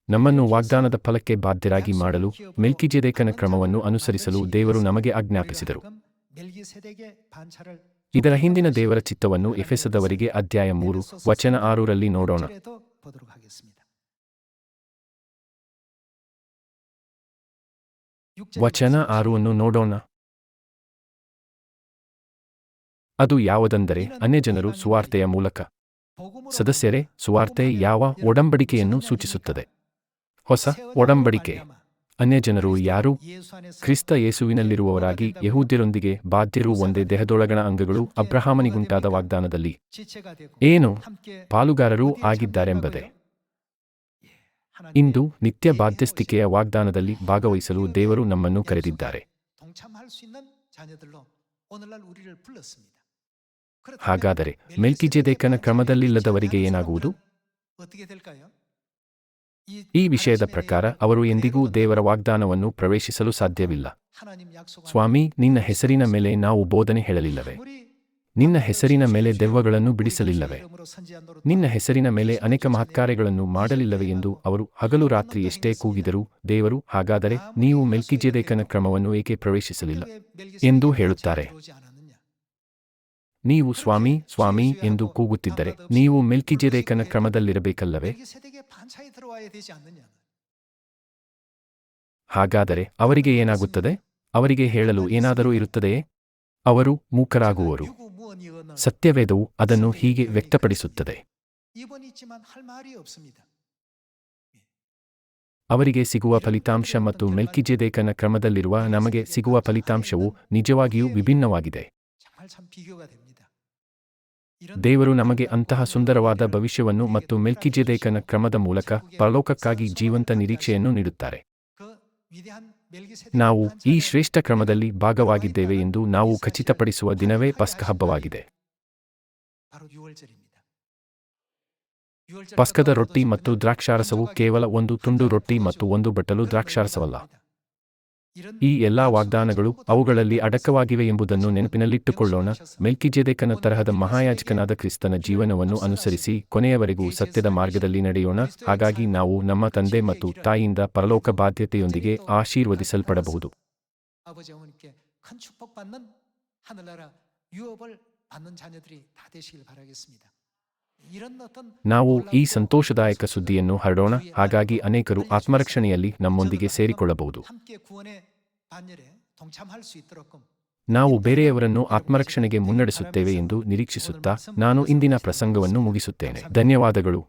ನಮ್ಮನ್ನು ವಾಗ್ದಾನದ ಫಲಕ್ಕೆ ಬಾಧ್ಯರಾಗಿ ಮಾಡಲು ಮೆಲ್ಕಿಜೆದೇಕನ ಕ್ರಮವನ್ನು ಅನುಸರಿಸಲು ದೇವರು ನಮಗೆ ಆಜ್ಞಾಪಿಸಿದರು. ಇದರ ಹಿಂದಿನ ದೇವರ ಚಿತ್ತವನ್ನು ಎಫೆಸದವರಿಗೆ ಅಧ್ಯಾಯ 3 ವಚನ 6ರಲ್ಲಿ ನೋಡೋಣ. ವಚನ 6 ನೋಡೋಣ. ಅದು ಯಾವುದೆಂದರೆ, ಅನ್ಯಜನರು ಸುವಾರ್ತೆಯ ಮೂಲಕ. ಸದಸ್ಯರೇ, ಸುವಾರ್ತೆ ಯಾವ ಒಡಂಬಡಿಕೆಯನ್ನು ಸೂಚಿಸುತ್ತದೆ? ಹೊಸ ಒಡಂಬಡಿಕೆ. ಅನ್ಯಜನರು ಯಾರು? ಕ್ರಿಸ್ತ ಯೇಸುವಿನಲ್ಲಿರುವವರಾಗಿ ಯೆಹೂದ್ಯರೊಂದಿಗೆ ಬಾಧ್ಯರು, ಒಂದೇ ದೇಹದೊಳಗಣ ಅಂಗಗಳು, ಅಬ್ರಹಾಮನಿಗುಂಟಾದ ವಾಗ್ದಾನದಲ್ಲಿ ಏನು ಪಾಲುಗಾರರೂ ಆಗಿದ್ದಾರೆಂಬುದೇ. ಇಂದು ನಿತ್ಯ ಬಾಧ್ಯಸ್ಥಿಕೆಯ ವಾಗ್ದಾನದಲ್ಲಿ ಭಾಗವಹಿಸಲು ದೇವರು ನಮ್ಮನ್ನು ಕರೆದಿದ್ದಾರೆ. ಹಾಗಾದರೆ ಮೆಲ್ಕಿಜೆದೇಕನ ಕ್ರಮದಲ್ಲಿಲ್ಲದವರಿಗೆ ಏನಾಗುವುದು? ಈ ವಿಷಯದ ಪ್ರಕಾರ ಅವರು ಎಂದಿಗೂ ದೇವರ ವಾಗ್ದಾನವನ್ನು ಪ್ರವೇಶಿಸಲು ಸಾಧ್ಯವಿಲ್ಲ. ಸ್ವಾಮಿ, ನಿನ್ನ ಹೆಸರಿನ ಮೇಲೆ ನಾವು ಬೋಧನೆ ಹೇಳಲಿಲ್ಲವೇ? ನಿನ್ನ ಹೆಸರಿನ ಮೇಲೆ ದೆವ್ವಗಳನ್ನು ಬಿಡಿಸಲಿಲ್ಲವೇ? ನಿನ್ನ ಹೆಸರಿನ ಮೇಲೆ ಅನೇಕ ಮಹತ್ಕಾರ್ಯಗಳನ್ನು ಮಾಡಲಿಲ್ಲವೇ ಎಂದು ಅವರು ಹಗಲು ರಾತ್ರಿ ಎಷ್ಟೇ ಕೂಗಿದರೂ ದೇವರು, ಹಾಗಾದರೆ ನೀವು ಮೆಲ್ಕಿಜೆದೇಕನ ಕ್ರಮವನ್ನು ಏಕೆ ಪ್ರವೇಶಿಸಲಿಲ್ಲ ಎಂದು ಹೇಳುತ್ತಾರೆ. ನೀವು ಸ್ವಾಮಿ ಸ್ವಾಮಿ ಎಂದು ಕೂಗುತ್ತಿದ್ದರೆ ನೀವು ಮೆಲ್ಕಿಜೆದೇಕನ ಕ್ರಮದಲ್ಲಿರಬೇಕಲ್ಲವೇ? ಹಾಗಾದರೆ ಅವರಿಗೆ ಏನಾಗುತ್ತದೆ? ಅವರಿಗೆ ಹೇಳಲು ಏನಾದರೂ ಇರುತ್ತದೆಯೇ? ಅವರು ಮೂಕರಾಗುವರು. ಸತ್ಯವೇದವು ಅದನ್ನು ಹೀಗೆ ವ್ಯಕ್ತಪಡಿಸುತ್ತದೆ. ಅವರಿಗೆ ಸಿಗುವ ಫಲಿತಾಂಶ ಮತ್ತು ಮೆಲ್ಕಿಜೆದೇಕನ ಕ್ರಮದಲ್ಲಿರುವ ನಮಗೆ ಸಿಗುವ ಫಲಿತಾಂಶವು ನಿಜವಾಗಿಯೂ ವಿಭಿನ್ನವಾಗಿದೆ. ದೇವರು ನಮಗೆ ಅಂತಹ ಸುಂದರವಾದ ಭವಿಷ್ಯವನ್ನು ಮತ್ತು ಮೆಲ್ಕಿಜೆದೇಕನ ಕ್ರಮದ ಮೂಲಕ ಪರಲೋಕಕ್ಕಾಗಿ ಜೀವಂತ ನಿರೀಕ್ಷೆಯನ್ನು ನೀಡುತ್ತಾರೆ. ನಾವು ಈ ಶ್ರೇಷ್ಠ ಕ್ರಮದಲ್ಲಿ ಭಾಗವಾಗಿದ್ದೇವೆ ಎಂದು ನಾವು ಖಚಿತಪಡಿಸುವ ದಿನವೇ ಪಸ್ಕ ಹಬ್ಬವಾಗಿದೆ. ಪಸ್ಕದ ರೊಟ್ಟಿ ಮತ್ತು ದ್ರಾಕ್ಷಾರಸವು ಕೇವಲ ಒಂದು ತುಂಡು ರೊಟ್ಟಿ ಮತ್ತು ಒಂದು ಬಟ್ಟಲು ದ್ರಾಕ್ಷಾರಸವಲ್ಲ. ಈ ಎಲ್ಲಾ ವಾಗ್ದಾನಗಳು ಅವುಗಳಲ್ಲಿ ಅಡಕವಾಗಿವೆ ಎಂಬುದನ್ನು ನೆನಪಿನಲ್ಲಿಟ್ಟುಕೊಳ್ಳೋಣ. ಮೆಲ್ಕಿಜೆದೇಕನ ತರಹದ ಮಹಾಯಾಜಕನಾದ ಕ್ರಿಸ್ತನ ಜೀವನವನ್ನು ಅನುಸರಿಸಿ ಕೊನೆಯವರೆಗೂ ಸತ್ಯದ ಮಾರ್ಗದಲ್ಲಿ ನಡೆಯೋಣ. ಹಾಗಾಗಿ ನಾವು ನಮ್ಮ ತಂದೆ ಮತ್ತು ತಾಯಿಯಿಂದ ಪರಲೋಕ ಬಾಧ್ಯತೆಯೊಂದಿಗೆ ಆಶೀರ್ವದಿಸಲ್ಪಡಬಹುದು. 유업을 받는 자녀들이 다 되시길 바라겠습니다. 이런 어떤 ನಾವು ಈ ಸಂತೋಷದಾಯಕ ಸುದ್ದಿಯನ್ನು ಹರಡೋಣ, ಹಾಗಾಗಿ ಅನೇಕರು ಆತ್ಮರಕ್ಷಣೆಯಲ್ಲಿ ನಮ್ಮೊಂದಿಗೆ ಸೇರಿಕೊಳ್ಳಬಹುದು. 함께 구원의 반열에 동참할 수 있도록 ನಾವು ಬೇರೆಯವರನ್ನು ಆತ್ಮರಕ್ಷಣೆಗೆ ಮುನ್ನಡೆಸುತ್ತೇವೆ ಎಂದು ನಿರೀಕ್ಷಿಸುತ್ತಾ ನಾನು ಇಂದಿನ ಪ್ರಸಂಗವನ್ನು ಮುಗಿಸುತ್ತೇನೆ. ಧನ್ಯವಾದಗಳು.